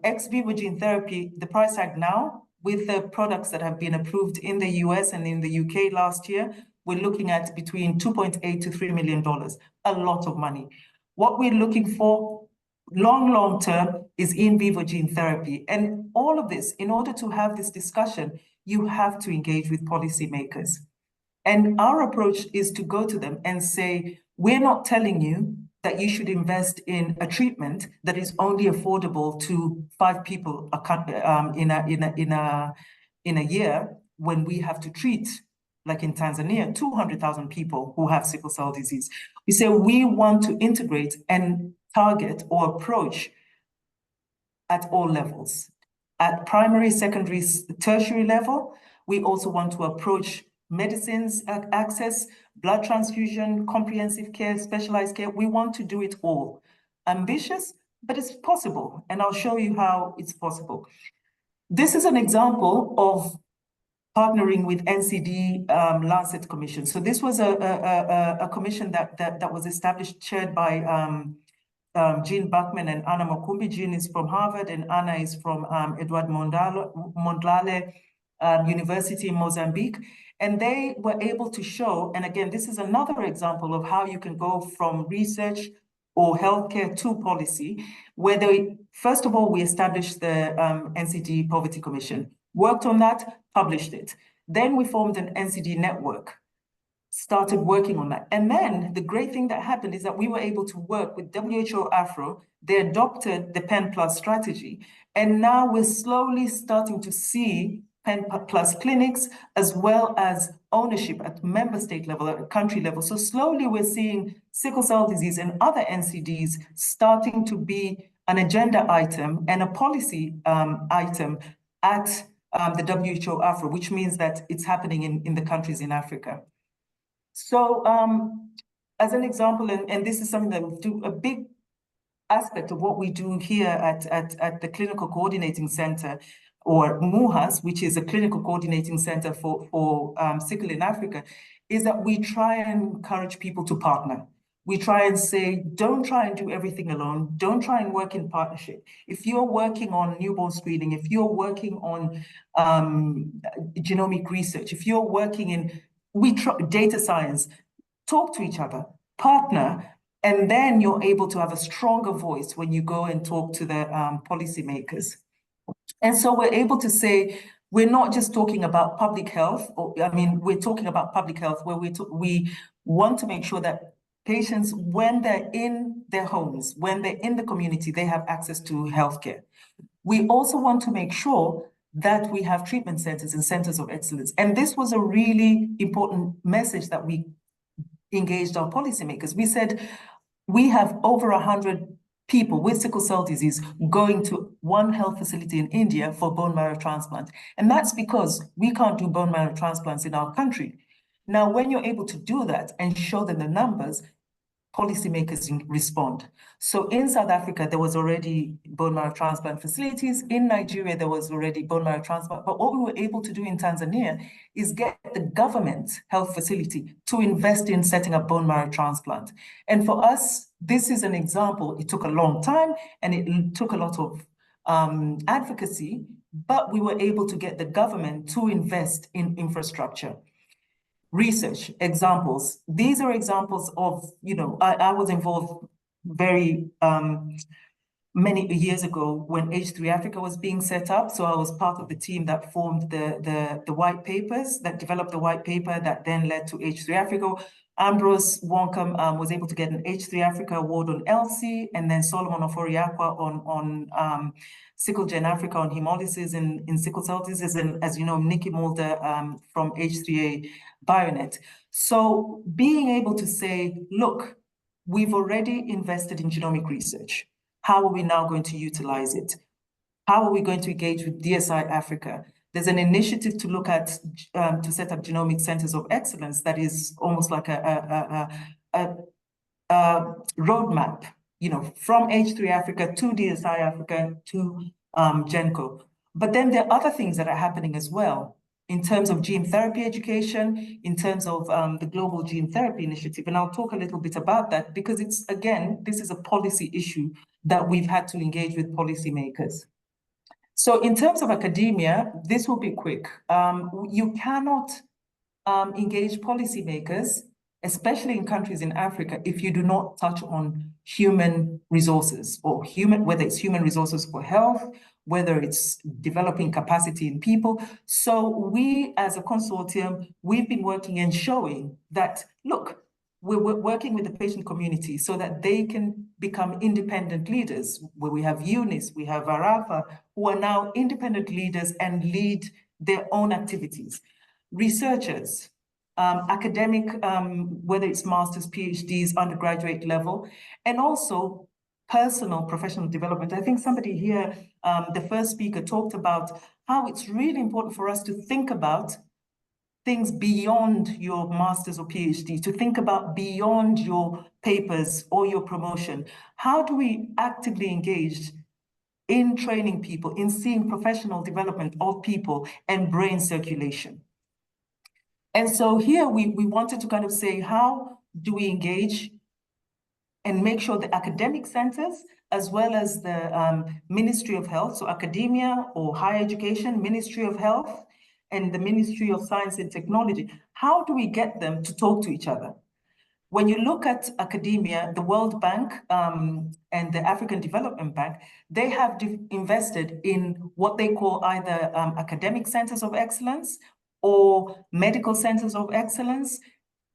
ex vivo gene therapy, the price tag now, with the products that have been approved in the US and in the UK last year, we're looking at between $2.8 to $3 million, a lot of money. What we're looking for long term is in vivo gene therapy. And all of this, in order to have this discussion, you have to engage with policymakers. And our approach is to go to them and say, we're not telling you that you should invest in a treatment that is only affordable to 5 people in a year, when we have to treat, like in Tanzania, 200,000 people who have sickle cell disease. We say we want to integrate and target or approach at all levels. At primary, secondary, tertiary level, we also want to approach medicines access, blood transfusion, comprehensive care, specialized care. We want to do it all. Ambitious, but it's possible. And I'll show you how it's possible. This is an example of partnering with NCD Lancet Commission. So this was a commission that was established, chaired by Jean Bachman and Anna Makumbi. Jean is from Harvard and Anna is from Edward Mondlane University in Mozambique. And they were able to show, and again, this is another example of how you can go from research or healthcare to policy, where they, first of all, we established the NCD Poverty Commission, worked on that, published it. Then we formed an NCD network, started working on that. And then the great thing that happened is that we were able to work with WHO Afro. They adopted the PEN Plus strategy. And now we're slowly starting to see PEN Plus clinics, as well as ownership at member state level, at country level. So slowly we're seeing sickle cell disease and other NCDs starting to be an agenda item and a policy item at the WHO Afro, which means that it's happening in the countries in Africa. So as an example, and this is something that we do, a big aspect of what we do here at the Clinical Coordinating Center, or MUHAS, which is a clinical coordinating center for sickle in Africa, is that we try and encourage people to partner. We try and say, don't try and do everything alone. Don't try and work in partnership. If you're working on newborn screening, if you're working on genomic research, if you're working in data science, talk to each other, partner, and then you're able to have a stronger voice when you go and talk to the policymakers. And so we're able to say, we're not just talking about public health, we're talking about public health where we want to make sure that patients, when they're in their homes, when they're in the community, they have access to healthcare. We also want to make sure that we have treatment centers and centers of excellence. And this was a really important message that we engaged our policymakers. We said, we have over 100 people with sickle cell disease going to one health facility in India for bone marrow transplant. And that's because we can't do bone marrow transplants in our country. Now, when you're able to do that and show them the numbers, policymakers respond. So in South Africa, there was already bone marrow transplant facilities. In Nigeria, there was already bone marrow transplant. But what we were able to do in Tanzania is get the government health facility to invest in setting up bone marrow transplant. And for us, this is an example. It took a long time and it took a lot of advocacy, but we were able to get the government to invest in infrastructure. Research examples. These are examples of, I was involved very many years ago when H3 Africa was being set up. So I was part of the team that formed the white papers, that developed the white paper that then led to H3 Africa. Ambrose Wonka was able to get an H3 Africa award on ELSI, and then Solomon Oforiakwa on Sickle Gen Africa on hemolysis in sickle cell disease, and as you know, Nikki Mulder from H3A Bionet. So being able to say, look, we've already invested in genomic research. How are we now going to utilize it? How are we going to engage with DSI Africa? There's an initiative to look at, to set up genomic centers of excellence that is almost like a roadmap, from H3 Africa to DSI Africa to GENCO. But then there are other things that are happening as well in terms of gene therapy education, in terms of the Global Gene Therapy Initiative. And I'll talk a little bit about that because it's, again, this is a policy issue that we've had to engage with policymakers. So in terms of academia, this will be quick. You cannot engage policymakers especially in countries in Africa, if you do not touch on human resources or whether it's human resources for health, whether it's developing capacity in people. So we as a consortium, we've been working and showing that, look, we're working with the patient community so that they can become independent leaders, where we have Eunice, we have Arafa, who are now independent leaders and lead their own activities. Researchers, academic, whether it's masters, PhDs, undergraduate level, and also personal professional development. I think somebody here, the first speaker, talked about how it's really important for us to think about things beyond your master's or PhD, to think about beyond your papers or your promotion. How do we actively engage in training people, in seeing professional development of people and brain circulation? And so here we wanted to kind of say, how do we engage and make sure the academic centers, as well as the Ministry of Health, so academia or higher education, Ministry of Health, and the Ministry of Science and Technology, how do we get them to talk to each other? When you look at academia, the World Bank and the African Development Bank, they have invested in what they call either academic centers of excellence or medical centers of excellence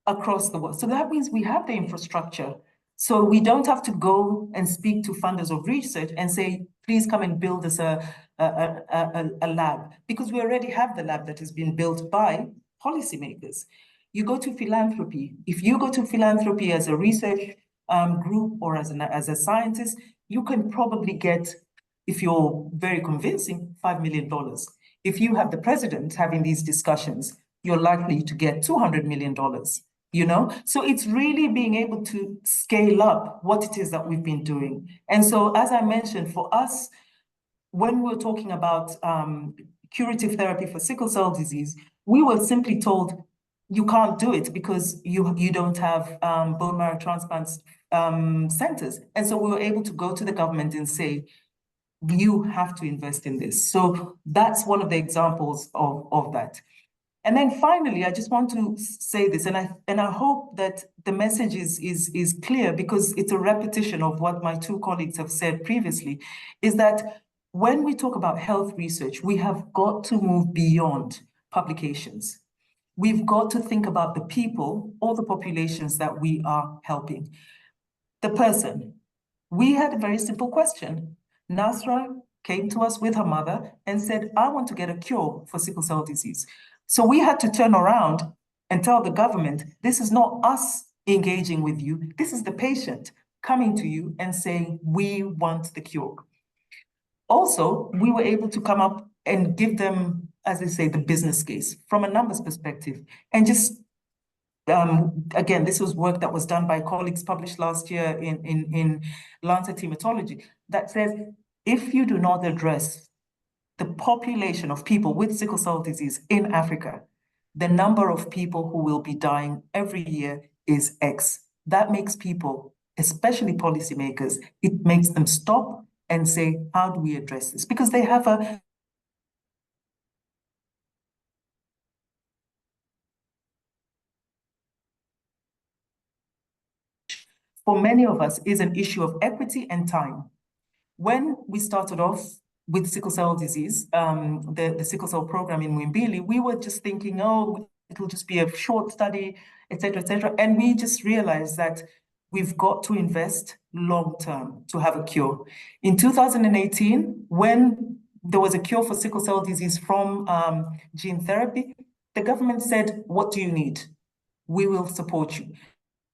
across the world. So that means we have the infrastructure. So we don't have to go and speak to funders of research and say, please come and build us a lab, because we already have the lab that has been built by policymakers. You go to philanthropy. If you go to philanthropy as a research group or as a scientist, you can probably get, if you're very convincing, $5 million. If you have the president having these discussions, you're likely to get $200 million. You know, so it's really being able to scale up what it is that we've been doing. And so, as I mentioned, for us, when we were talking about curative therapy for sickle cell disease, we were simply told, you can't do it because you don't have bone marrow transplant centers. And so we were able to go to the government and say, you have to invest in this. So that's one of the examples of that. And then finally, I just want to say this, and I hope that the message is clear, because it's a repetition of what my two colleagues have said previously, is that when we talk about health research, we have got to move beyond publications. We've got to think about the people or the populations that we are helping. The person. We had a very simple question. Nasra came to us with her mother and said, I want to get a cure for sickle cell disease. So we had to turn around and tell the government, this is not us engaging with you. This is the patient coming to you and saying, we want the cure. Also, we were able to come up and give them, as I say, the business case from a numbers perspective. And just, again, this was work that was done by colleagues published last year in Lancet Hematology that says, if you do not address the population of people with sickle cell disease in Africa, the number of people who will be dying every year is X. That makes people, especially policymakers, it makes them stop and say, how do we address this? Because they have for many of us, is an issue of equity and time. When we started off with sickle cell disease, the sickle cell program in Muhimbili, we were just thinking, oh, it'll just be a short study, et cetera, et cetera. And we just realized that we've got to invest long-term to have a cure. In 2018, when there was a cure for sickle cell disease from gene therapy, the government said, what do you need? We will support you.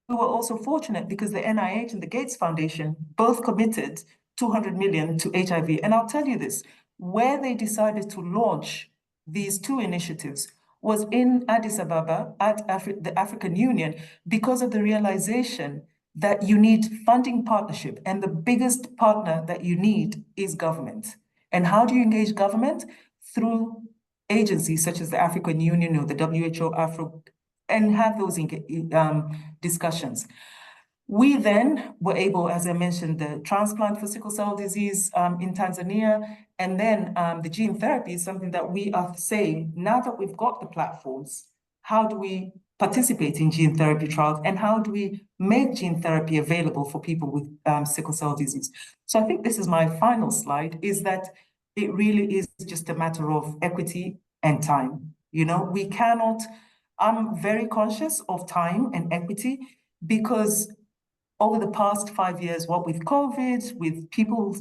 We were also fortunate because the NIH and the Gates Foundation both committed 200 million to HIV. And I'll tell you this, where they decided to launch these two initiatives was in Addis Ababa at the African Union, because of the realization that you need funding partnership. And the biggest partner that you need is government. And how do you engage government? Through agencies such as the African Union or the WHO, Afro, and have those discussions. We then were able, as I mentioned, the transplant for sickle cell disease in Tanzania, and then the gene therapy is something that we are saying, now that we've got the platforms, how do we participate in gene therapy trials, and how do we make gene therapy available for people with sickle cell disease? So I think this is my final slide, is that it really is just a matter of equity and time. You know, we cannot, I'm very conscious of time and equity, because over the past 5 years, what with COVID, with people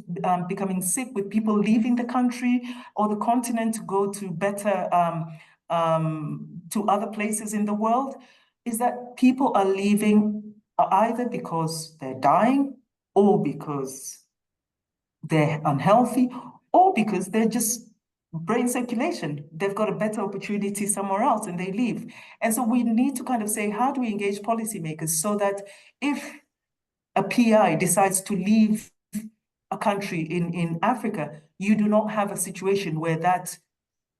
becoming sick, with people leaving the country or the continent to go to better, to other places in the world, is that people are leaving either because they're dying, or because they're unhealthy, or because they're just brain circulation. They've got a better opportunity somewhere else and they leave. And so we need to kind of say, how do we engage policymakers so that if a PI decides to leave a country in Africa, you do not have a situation where that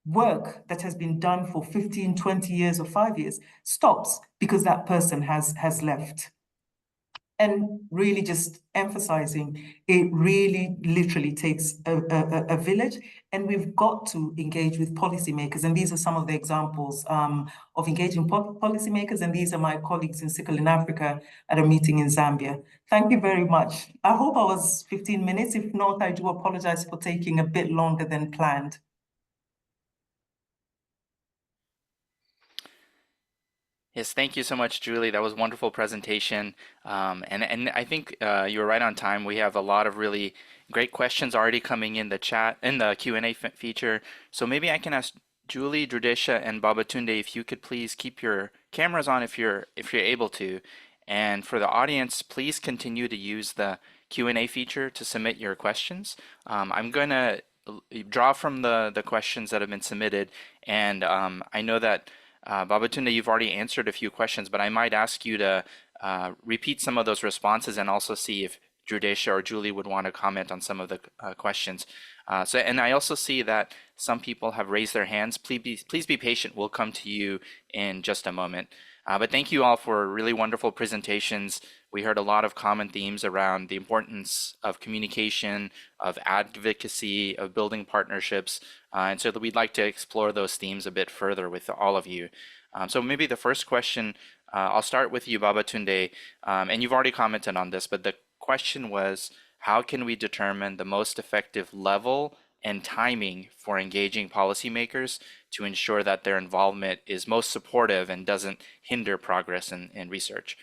work that has been done for 15, 20 years or 5 years stops because that person has left. And really just emphasizing, it really literally takes a village, and we've got to engage with policymakers. And these are some of the examples of engaging policymakers. And these are my colleagues in Sickle in Africa at a meeting in Zambia. Thank you very much. I hope I was 15 minutes. If not, I do apologize for taking a bit longer than planned. Yes, thank you so much, Julie. That was a wonderful presentation. And I think you were right on time. We have a lot of really great questions already coming in the chat, in the Q&A feature. So maybe I can ask Julie, Dridisha, and Babatunde if you could please keep your cameras on if you're able to. And for the audience, please continue to use the Q&A feature to submit your questions. I'm going to draw from the questions that have been submitted. And I know that Babatunde, you've already answered a few questions, but I might ask you to repeat some of those responses and also see if Dridisha or Julie would want to comment on some of the questions. And I also see that some people have raised their hands. Please be patient. We'll come to you in just a moment. But thank you all for really wonderful presentations. We heard a lot of common themes around the importance of communication, of advocacy, of building partnerships. And so that we'd like to explore those themes a bit further with all of you. So maybe the first question, I'll start with you, Babatunde. And you've already commented on this, but the question was, how can we determine the most effective level and timing for engaging policymakers to ensure that their involvement is most supportive and doesn't hinder progress in research?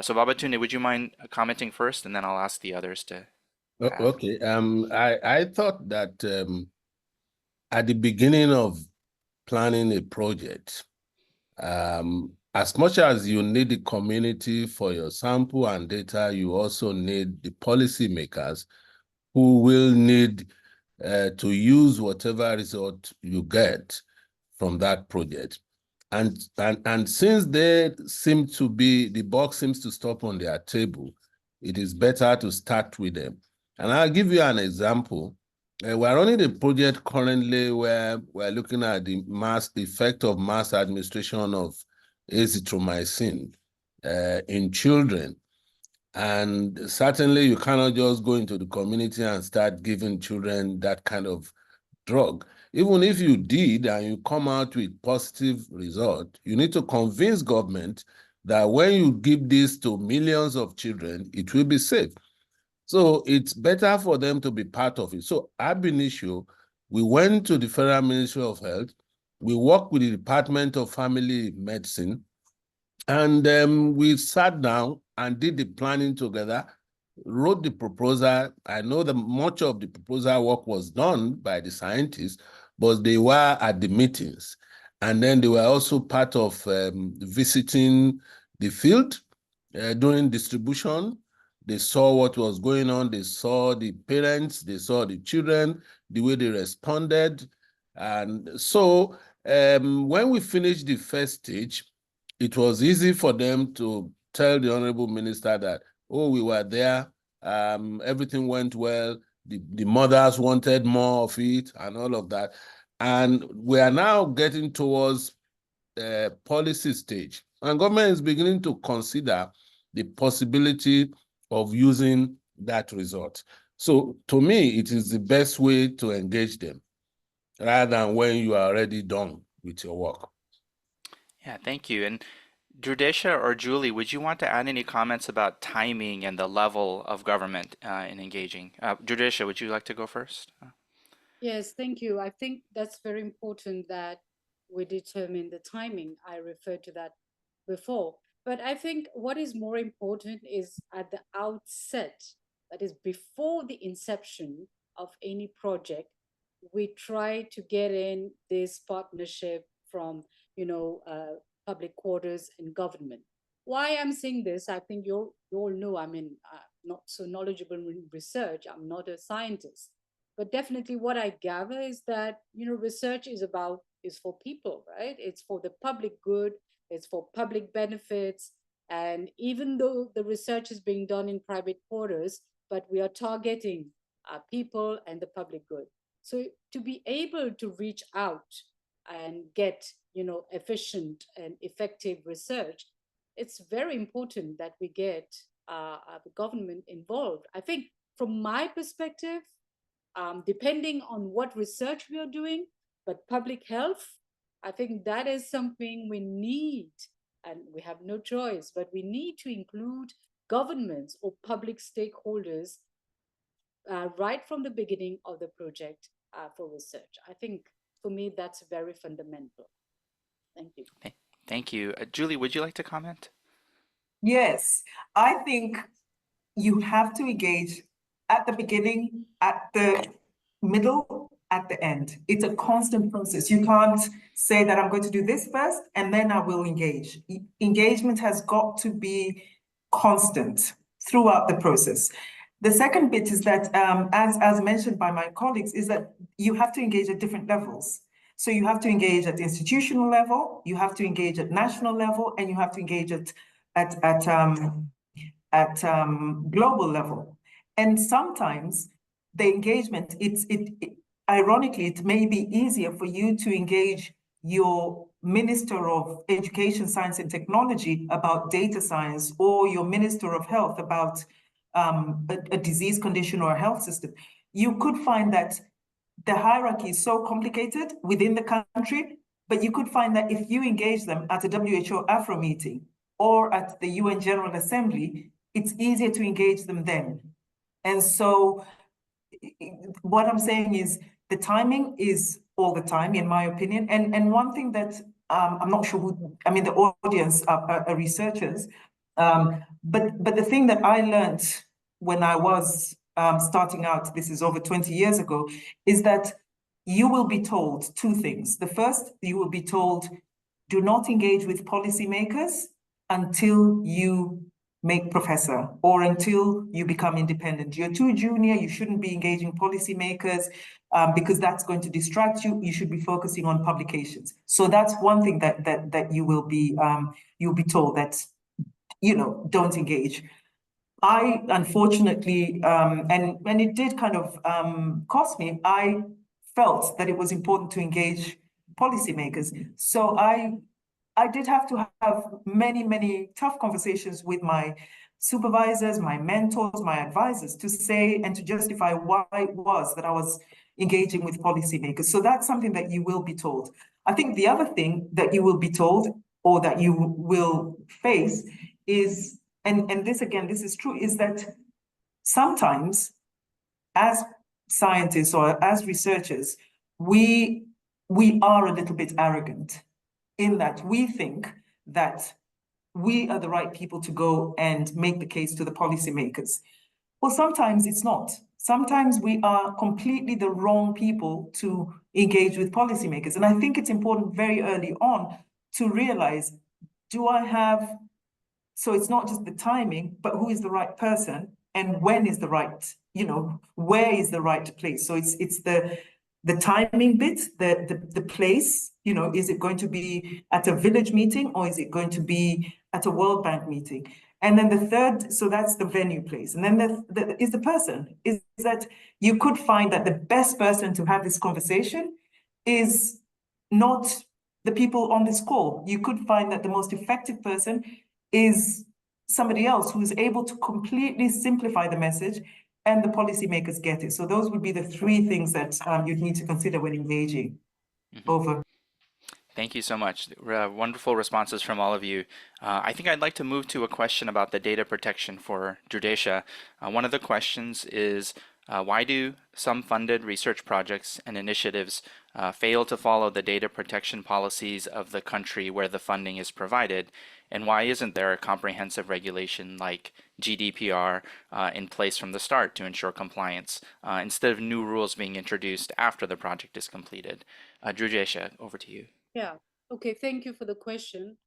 So Babatunde, would you mind commenting first, and then I'll ask the others to add. Okay. I thought that at the beginning of planning a project, as much as you need the community for your sample and data, you also need the policymakers who will need to use whatever result you get from that project. And since they seem to be, the buck seems to stop on their table, it is better to start with them. And I'll give you an example. We're running a project currently where we're looking at the effect of mass administration of azithromycin in children. And certainly you cannot just go into the community and start giving children that kind of drug. Even if you did and you come out with positive result, you need to convince government that when you give this to millions of children, it will be safe. So it's better for them to be part of it. So ab initio, we went to the Federal Ministry of Health, we worked with the Department of Family Medicine, and we sat down and did the planning together, wrote the proposal. I know that much of the proposal work was done by the scientists, but they were at the meetings. And then they were also part of visiting the field during distribution. They saw what was going on. They saw the parents, they saw the children, the way they responded. And so when we finished the first stage, it was easy for them to tell the Honorable Minister that, oh, we were there, everything went well, the mothers wanted more of it and all of that. And we are now getting towards the policy stage. And government is beginning to consider the possibility of using that result. So to me, it is the best way to engage them rather than when you are already done with your work. Yeah, thank you. And Judesha or Julie, would you want to add any comments about timing and the level of government in engaging? Judesha, would you like to go first? Yes, thank you. I think that's very important that we determine the timing. I referred to that before. But I think what is more important is at the outset, that is before the inception of any project, we try to get in this partnership from, public quarters and government. Why I'm saying this, I think you all know I'm not so knowledgeable in research. I'm not a scientist. But definitely what I gather is that, research is for people, right? It's for the public good, it's for public benefits. And even though the research is being done in private quarters, but we are targeting people and the public good. So to be able to reach out and get, efficient and effective research, it's very important that we get the government involved. I think from my perspective, depending on what research we are doing, but public health, I think that is something we need, and we have no choice, but we need to include governments or public stakeholders right from the beginning of the project for research. I think for me, that's very fundamental. Thank you. Thank you. Julie, would you like to comment? Yes, I think you have to engage at the beginning, at the middle, at the end. It's a constant process. You can't say that I'm going to do this first and then I will engage. Engagement has got to be constant throughout the process. The second bit is that, as mentioned by my colleagues, is that you have to engage at different levels. So you have to engage at the institutional level, you have to engage at national level, and you have to engage at global level. And sometimes the engagement, ironically, it may be easier for you to engage your Minister of Education, Science and Technology about data science, or your Minister of Health about a disease condition or a health system. You could find that the hierarchy is so complicated within the country, but you could find that if you engage them at a WHO Afro meeting or at the UN General Assembly, it's easier to engage them then. And so what I'm saying is the timing is all the time, in my opinion. And one thing that I'm not sure the audience are researchers, but the thing that I learned when I was starting out, this is over 20 years ago, is that you will be told two things. The first, you will be told, do not engage with policymakers until you make professor or until you become independent. You're too junior, you shouldn't be engaging policymakers because that's going to distract you. You should be focusing on publications. So that's one thing that you will be you'll be told, that, don't engage. I unfortunately, and it did kind of cost me, I felt that it was important to engage policymakers. So I did have to have many, many tough conversations with my supervisors, my mentors, my advisors, to say and to justify why it was that I was engaging with policymakers. So that's something that you will be told. I think the other thing that you will be told, or that you will face, is, and this again, this is true, is that sometimes as scientists or as researchers, we are a little bit arrogant, in that we think that we are the right people to go and make the case to the policymakers. Well, sometimes it's not. Sometimes we are completely the wrong people to engage with policymakers. And I think it's important very early on to realize, do I have, so it's not just the timing, but who is the right person and when is the right, where is the right place? So it's the timing bit, the place, is it going to be at a village meeting or is it going to be at a World Bank meeting? And then the third, so that's the venue place. And then the person, is that you could find that the best person to have this conversation is not the people on this call. You could find that the most effective person is somebody else who's able to completely simplify the message and the policymakers get it. So those would be the three things that you'd need to consider when engaging. Over. Thank you so much. Wonderful responses from all of you. I think I'd like to move to a question about the data protection for Judesha. One of the questions is, why do some funded research projects and initiatives fail to follow the data protection policies of the country where the funding is provided? And why isn't there a comprehensive regulation like GDPR in place from the start to ensure compliance, instead of new rules being introduced after the project is completed? Judesha, over to you. Yeah, okay, thank you for the question.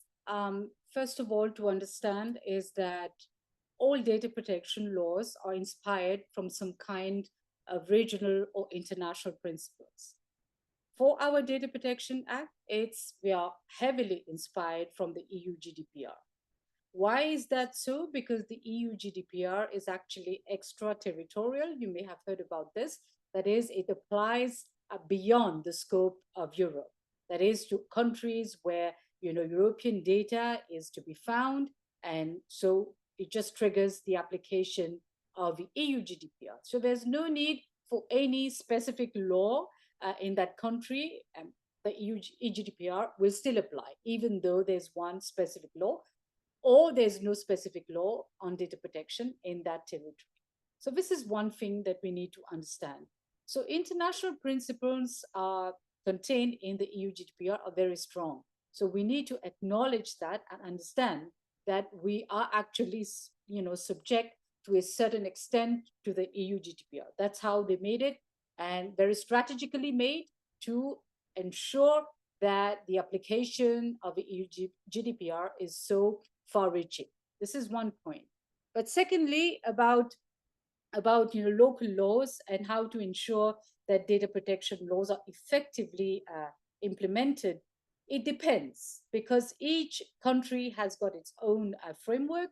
First of all, to understand is that all data protection laws are inspired from some kind of regional or international principles. For our Data Protection Act, we are heavily inspired from the EU GDPR. Why is that so? Because the EU GDPR is actually extraterritorial. You may have heard about this. That is, it applies beyond the scope of Europe. That is, to countries where European data is to be found, and so it just triggers the application of the EU GDPR. So there's no need for any specific law in that country. The EU GDPR will still apply, even though there's one specific law, or there's no specific law on data protection in that territory. So this is one thing that we need to understand. So international principles are contained in the EU GDPR are very strong. So we need to acknowledge that and understand that we are actually, subject to a certain extent to the EU GDPR. That's how they made it, and very strategically made to ensure that the application of the EU GDPR is so far-reaching. This is one point. But secondly, about local laws and how to ensure that data protection laws are effectively implemented, it depends, because each country has got its own framework.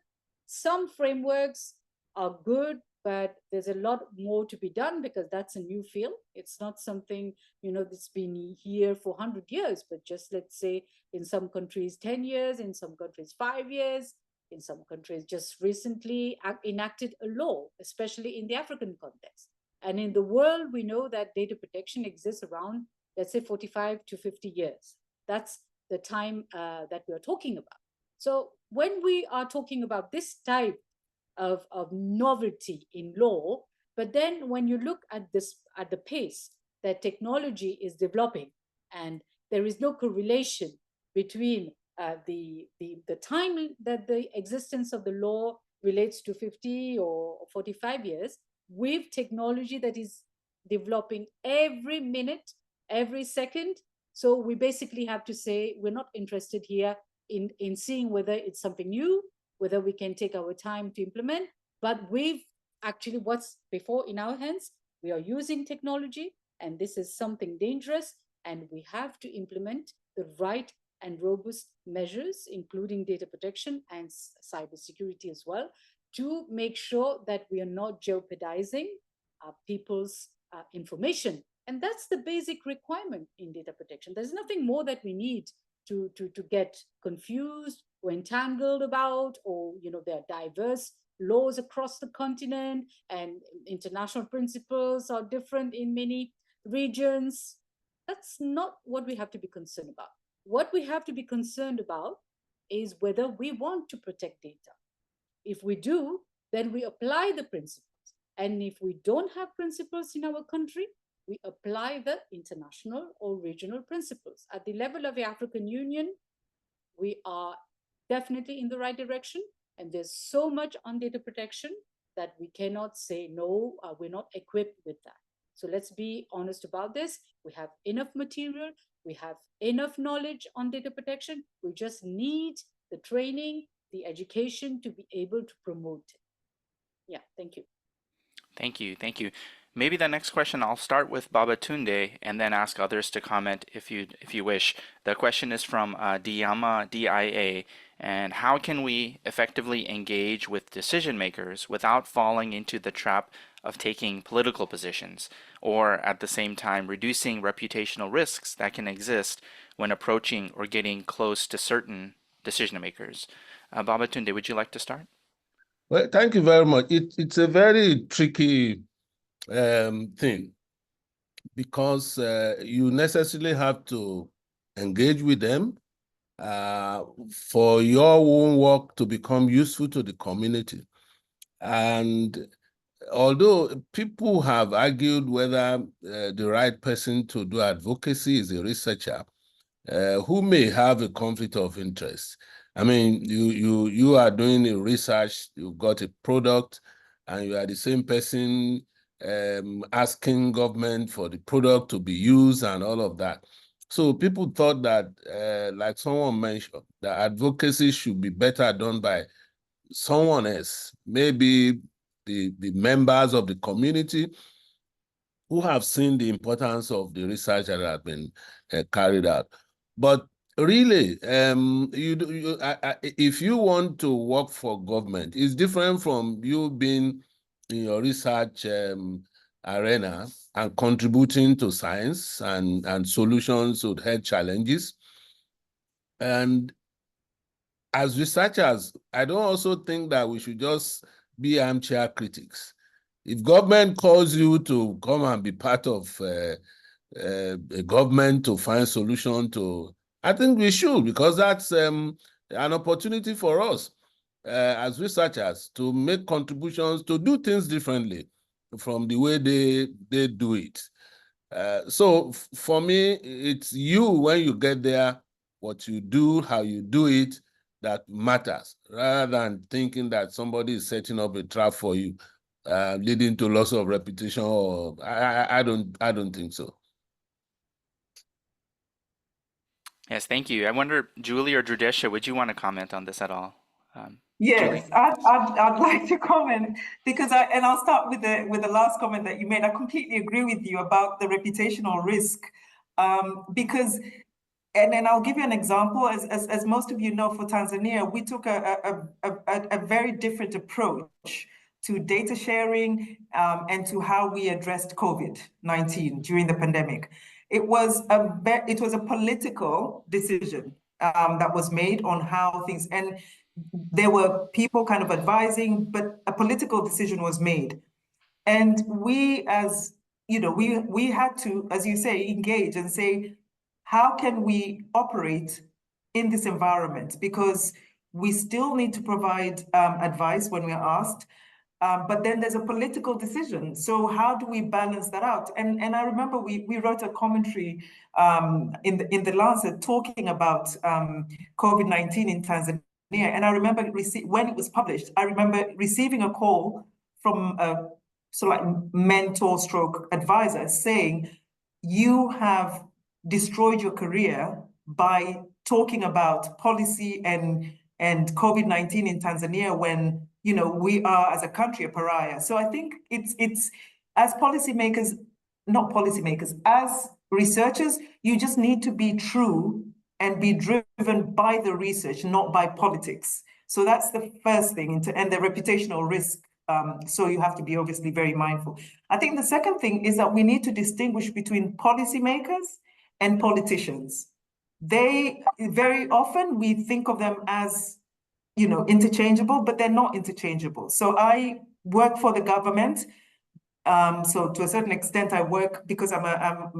Some frameworks are good, but there's a lot more to be done because that's a new field. It's not something, that's been here for 100 years, but just let's say in some countries 10 years, in some countries 5 years, in some countries just recently enacted a law, especially in the African context. And in the world, we know that data protection exists around, let's say, 45 to 50 years. That's the time that we're talking about. So when we are talking about this type of novelty in law, but then when you look at the pace that technology is developing, and there is no correlation between the time that the existence of the law relates to 50 or 45 years with technology that is developing every minute, every second. So we basically have to say we're not interested here in seeing whether it's something new, whether we can take our time to implement, but we've actually what's before in our hands, we are using technology, and this is something dangerous, and we have to implement the right and robust measures, including data protection and cybersecurity as well, to make sure that we are not jeopardizing people's information. And that's the basic requirement in data protection. There's nothing more that we need to get confused or entangled about, or there are diverse laws across the continent, and international principles are different in many regions. That's not what we have to be concerned about. What we have to be concerned about is whether we want to protect data. If we do, then we apply the principles. And if we don't have principles in our country, we apply the international or regional principles. At the level of the African Union, we are definitely in the right direction. And there's so much on data protection that we cannot say, no, we're not equipped with that. So let's be honest about this. We have enough material. We have enough knowledge on data protection. We just need the training, the education to be able to promote it. Yeah, thank you. Thank you. Thank you. Maybe the next question, I'll start with Babatunde and then ask others to comment if you wish. The question is from Diyama, DIA, and how can we effectively engage with decision makers without falling into the trap of taking political positions, or at the same time reducing reputational risks that can exist when approaching or getting close to certain decision makers? Babatunde, would you like to start? Well, thank you very much. It's a very tricky thing, because you necessarily have to engage with them for your own work to become useful to the community. And although people have argued whether the right person to do advocacy is a researcher who may have a conflict of interest. I mean, you are doing a research, you've got a product, and you are the same person asking government for the product to be used and all of that. So people thought that, like someone mentioned, that advocacy should be better done by someone else, maybe the members of the community who have seen the importance of the research that has been carried out. But really, if you want to work for government, it's different from you being in your research arena and contributing to science and solutions to health challenges. And as researchers, I don't also think that we should just be armchair critics. If government calls you to come and be part of a government to find solution to, I think we should, because that's an opportunity for us as researchers to make contributions, to do things differently from the way they do it. So for me, it's you when you get there, what you do, how you do it, that matters, rather than thinking that somebody is setting up a trap for you, leading to loss of reputation. Or I don't think so. Yes, thank you. I wonder, Julie or Judisha, would you want to comment on this at all? Yes, I'd like to comment, because I'll start with the last comment that you made. I completely agree with you about the reputational risk, because, and then I'll give you an example. As most of you know, for Tanzania, we took a very different approach to data sharing and to how we addressed COVID-19 during the pandemic. It was a political decision that was made on how things, and there were people kind of advising, but a political decision was made. And we, as you know, we had to, as you say, engage and say, how can we operate in this environment? Because we still need to provide advice when we're asked, but then there's a political decision. So how do we balance that out? And I remember we wrote a commentary in the Lancet talking about COVID-19 in Tanzania. And I remember when it was published, I remember receiving a call from a sort of like mentor stroke advisor saying, you have destroyed your career by talking about policy and COVID-19 in Tanzania when, you know, we are as a country a pariah. So I think it's as policymakers, not policymakers, as researchers, you just need to be true and be driven by the research, not by politics. So that's the first thing, and the reputational risk. So you have to be obviously very mindful. I think the second thing is that we need to distinguish between policymakers and politicians. They, very often we think of them as, you know, interchangeable, but they're not interchangeable. So I work for the government. So to a certain extent, I work because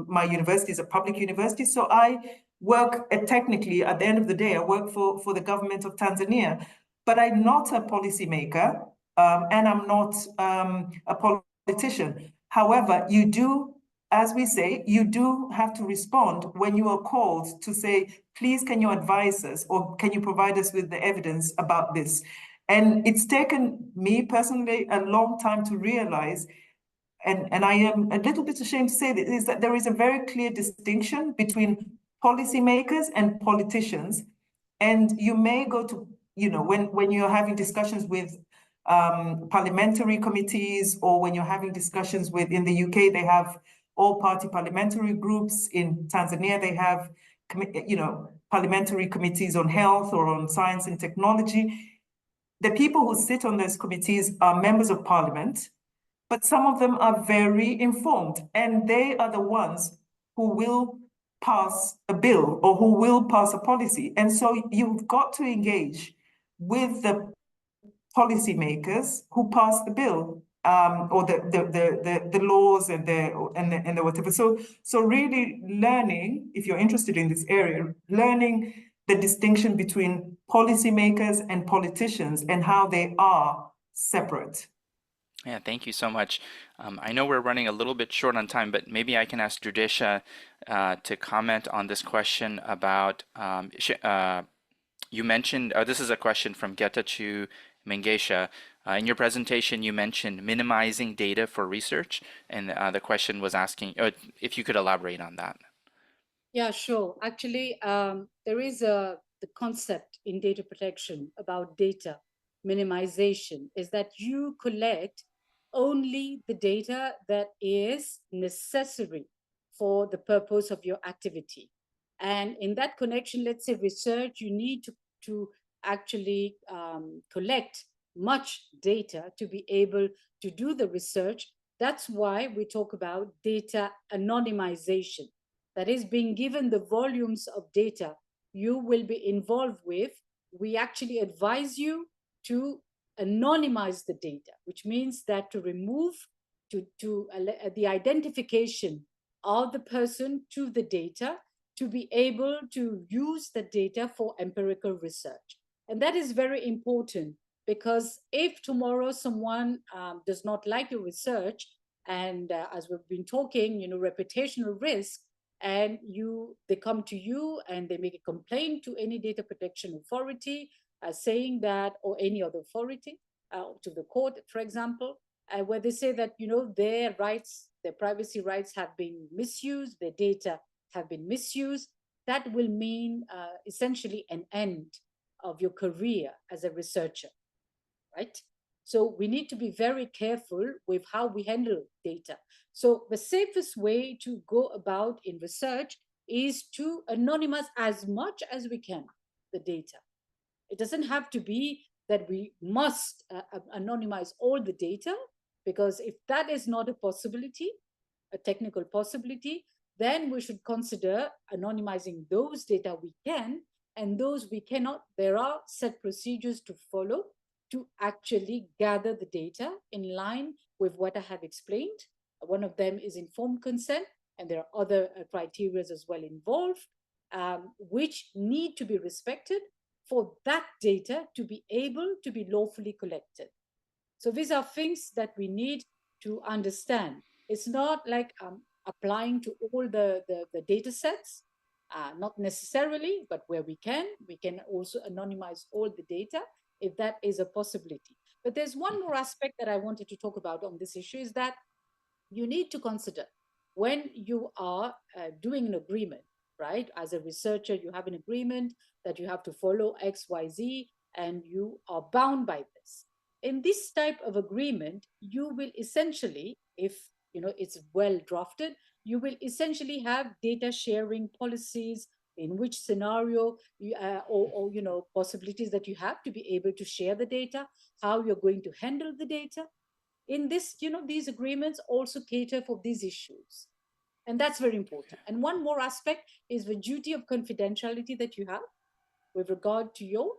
my university is a public university. So I work technically, at the end of the day, I work for the government of Tanzania, but I'm not a policymaker and I'm not a politician. However, you do, as we say, you do have to respond when you are called to say, please, can you advise us or can you provide us with the evidence about this? And it's taken me personally a long time to realize, and I am a little bit ashamed to say that, is that there is a very clear distinction between policymakers and politicians. And you may go to, you know, when you're having discussions with parliamentary committees, or when you're having discussions with, in the UK, they have all-party parliamentary groups. In Tanzania, they have, you know, parliamentary committees on health or on science and technology. The people who sit on those committees are members of parliament, but some of them are very informed, and they are the ones who will pass a bill or who will pass a policy. And so you've got to engage with the policymakers who pass the bill. or the laws and the whatever. So really learning, if you're interested in this area, learning the distinction between policymakers and politicians and how they are separate. Yeah, thank you so much. I know we're running a little bit short on time, but maybe I can ask Judisha to comment on this question about, you mentioned, this is a question from Getachew Mengesha. In your presentation, you mentioned minimizing data for research, and the question was asking if you could elaborate on that. Yeah, sure. Actually, there is the concept in data protection about data minimization is that you collect only the data that is necessary for the purpose of your activity. And in that connection, let's say research, you need to actually collect much data to be able to do the research. That's why we talk about data anonymization. That is, being given the volumes of data you will be involved with, we actually advise you to anonymize the data, which means that to remove the identification of the person to the data, to be able to use the data for empirical research. And that is very important, because if tomorrow someone does not like your research, and as we've been talking, reputational risk, and they come to you and they make a complaint to any data protection authority, saying that, or any other authority, to the court, for example, where they say that their rights, their privacy rights have been misused, their data have been misused, that will mean essentially an end of your career as a researcher, right? So we need to be very careful with how we handle data. So the safest way to go about in research is to anonymize as much as we can the data. It doesn't have to be that we must anonymize all the data, because if that is not a possibility, a technical possibility, then we should consider anonymizing those data we can, and those we cannot, there are set procedures to follow to actually gather the data in line with what I have explained. One of them is informed consent, and there are other criteria as well involved, which need to be respected for that data to be able to be lawfully collected. So these are things that we need to understand. It's not like applying to all the data sets, not necessarily, but where we can also anonymize all the data, if that is a possibility. But there's one more aspect that I wanted to talk about on this issue, is that you need to consider when you are doing an agreement, right? As a researcher, you have an agreement that you have to follow X, Y, Z, and you are bound by this. In this type of agreement, you will essentially, if it's well drafted, you will essentially have data sharing policies, in which scenario or possibilities that you have to be able to share the data, how you're going to handle the data. In this, these agreements also cater for these issues. And that's very important. And one more aspect is the duty of confidentiality that you have with regard to your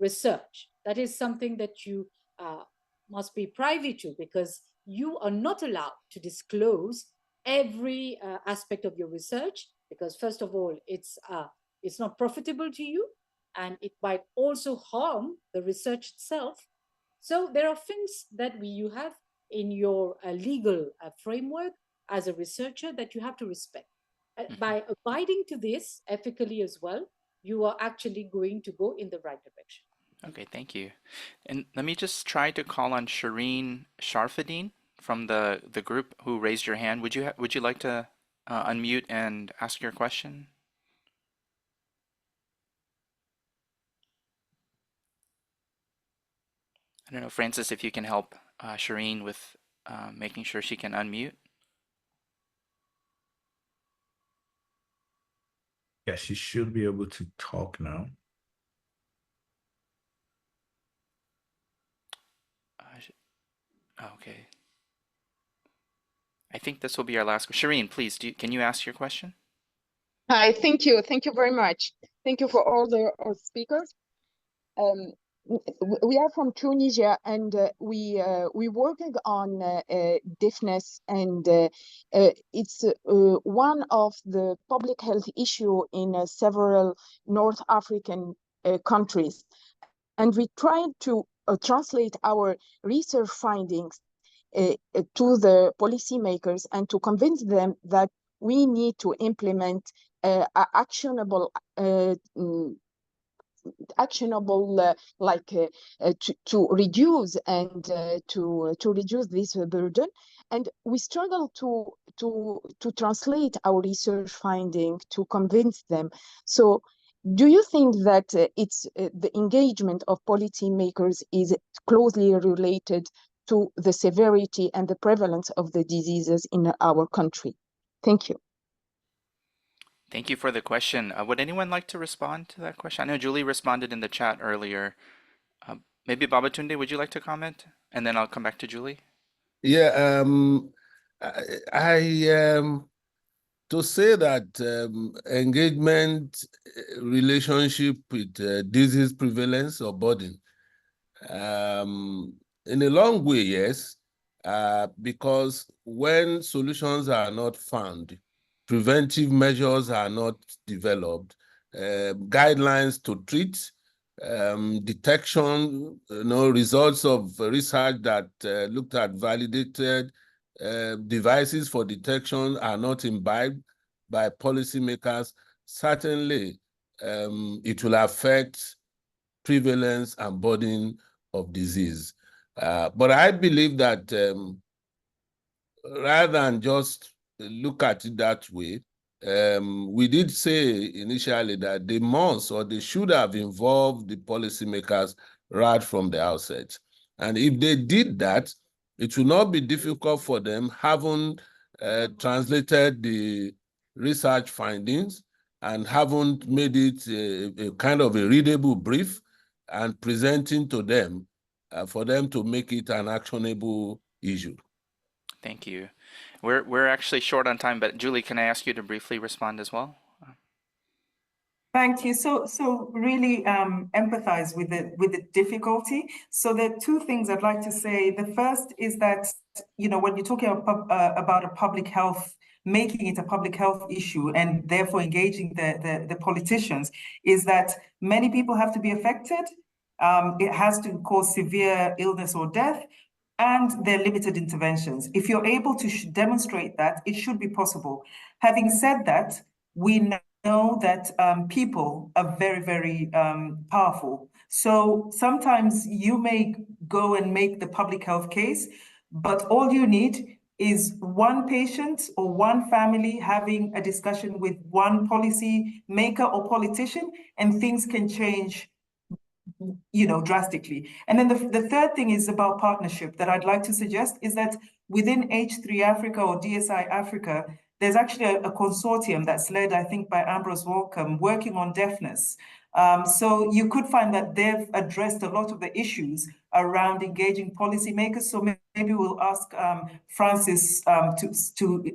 research. That is something that you must be privy to, because you are not allowed to disclose every aspect of your research, because first of all, it's not profitable to you, and it might also harm the research itself. So there are things that you have in your legal framework as a researcher that you have to respect. By abiding to this ethically as well, you are actually going to go in the right direction. Okay, thank you. And let me just try to call on Shireen Sharfadine from the group who raised your hand. Would you like to unmute and ask your question? I don't know, Francis, if you can help Shireen with making sure she can unmute. Yeah, she should be able to talk now. Okay. I think this will be our last. Shireen, please, can you ask your question? Hi, thank you. Thank you very much. Thank you for all the speakers. we are from Tunisia, and we working on deafness, and it's one of the public health issue in several North African countries, and we tried to translate our research findings to the policymakers and to convince them that we need to implement actionable to reduce and to reduce this burden. And we struggle to translate our research finding to convince them. So do you think that it's the engagement of policymakers is closely related to the severity and the prevalence of the diseases in our country? Thank you. Thank you for the question. Would anyone like to respond to that question? I know Julie responded in the chat earlier. Maybe Babatunde, would you like to comment? And then I'll come back to Julie. Yeah, to say that engagement relationship with disease prevalence or burden, in a long way, yes, because when solutions are not found, preventive measures are not developed, guidelines to treat, detection, results of research that looked at validated devices for detection are not imbibed by policymakers, certainly it will affect prevalence and burden of disease. But I believe that rather than just look at it that way, we did say initially that they must or they should have involved the policymakers right from the outset. And if they did that, it will not be difficult for them, having translated the research findings and haven't made it a kind of a readable brief and presenting to them for them to make it an actionable issue. Thank you. We're actually short on time, but Julie, can I ask you to briefly respond as well? Thank you. So really empathize with the difficulty. So there are two things I'd like to say. The first is that, when you're talking about a public health, making it a public health issue and therefore engaging the politicians, is that many people have to be affected. It has to cause severe illness or death, and there are limited interventions. If you're able to demonstrate that, it should be possible. Having said that, we know that people are very, very powerful. So sometimes you may go and make the public health case, but all you need is one patient or one family having a discussion with one policy maker or politician, and things can change drastically. And then the third thing is about partnership that I'd like to suggest is that within H3 Africa or DSI Africa, there's actually a consortium that's led, I think, by Ambrose Walcombe, working on deafness. So you could find that they've addressed a lot of the issues around engaging policymakers. So maybe we'll ask Francis to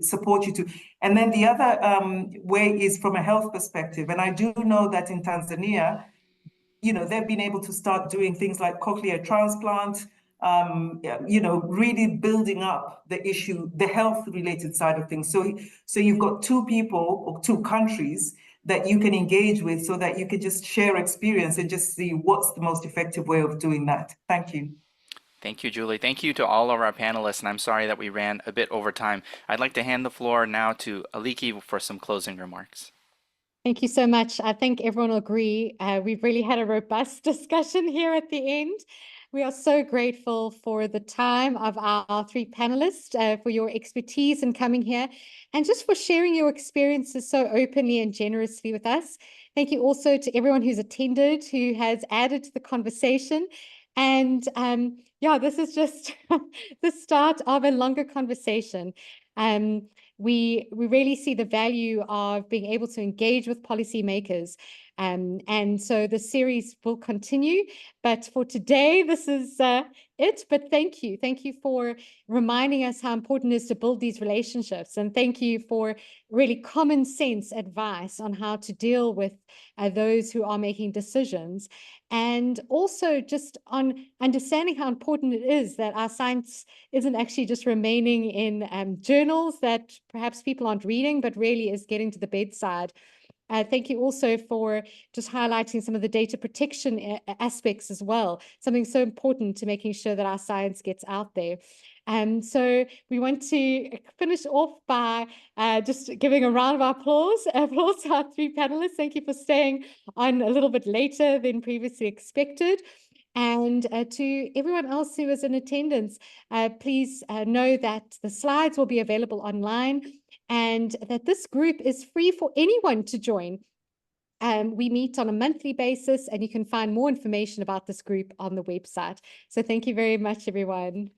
support you too. And then the other way is from a health perspective. And I do know that in Tanzania, they've been able to start doing things like cochlear transplant, really building up the issue, the health-related side of things. So you've got two people or two countries that you can engage with so that you can just share experience and just see what's the most effective way of doing that. Thank you. Thank you, Julie. Thank you to all of our panelists, and I'm sorry that we ran a bit over time. I'd like to hand the floor now to Aliki for some closing remarks. Thank you so much. I think everyone will agree. We've really had a robust discussion here at the end. We are so grateful for the time of our three panelists, for your expertise in coming here, and just for sharing your experiences so openly and generously with us. Thank you also to everyone who's attended, who has added to the conversation. And this is just the start of a longer conversation. We really see the value of being able to engage with policymakers And so the series will continue. But for today, this is it. But thank you. Thank you for reminding us how important it is to build these relationships. And thank you for really common sense advice on how to deal with those who are making decisions. And also just on understanding how important it is that our science isn't actually just remaining in journals that perhaps people aren't reading, but really is getting to the bedside. Thank you also for just highlighting some of the data protection aspects as well, something so important to making sure that our science gets out there. So we want to finish off by just giving a round of applause to our three panelists. Thank you for staying on a little bit later than previously expected. And to everyone else who is in attendance, please know that the slides will be available online and that this group is free for anyone to join. We meet on a monthly basis, and you can find more information about this group on the website. So thank you very much, everyone.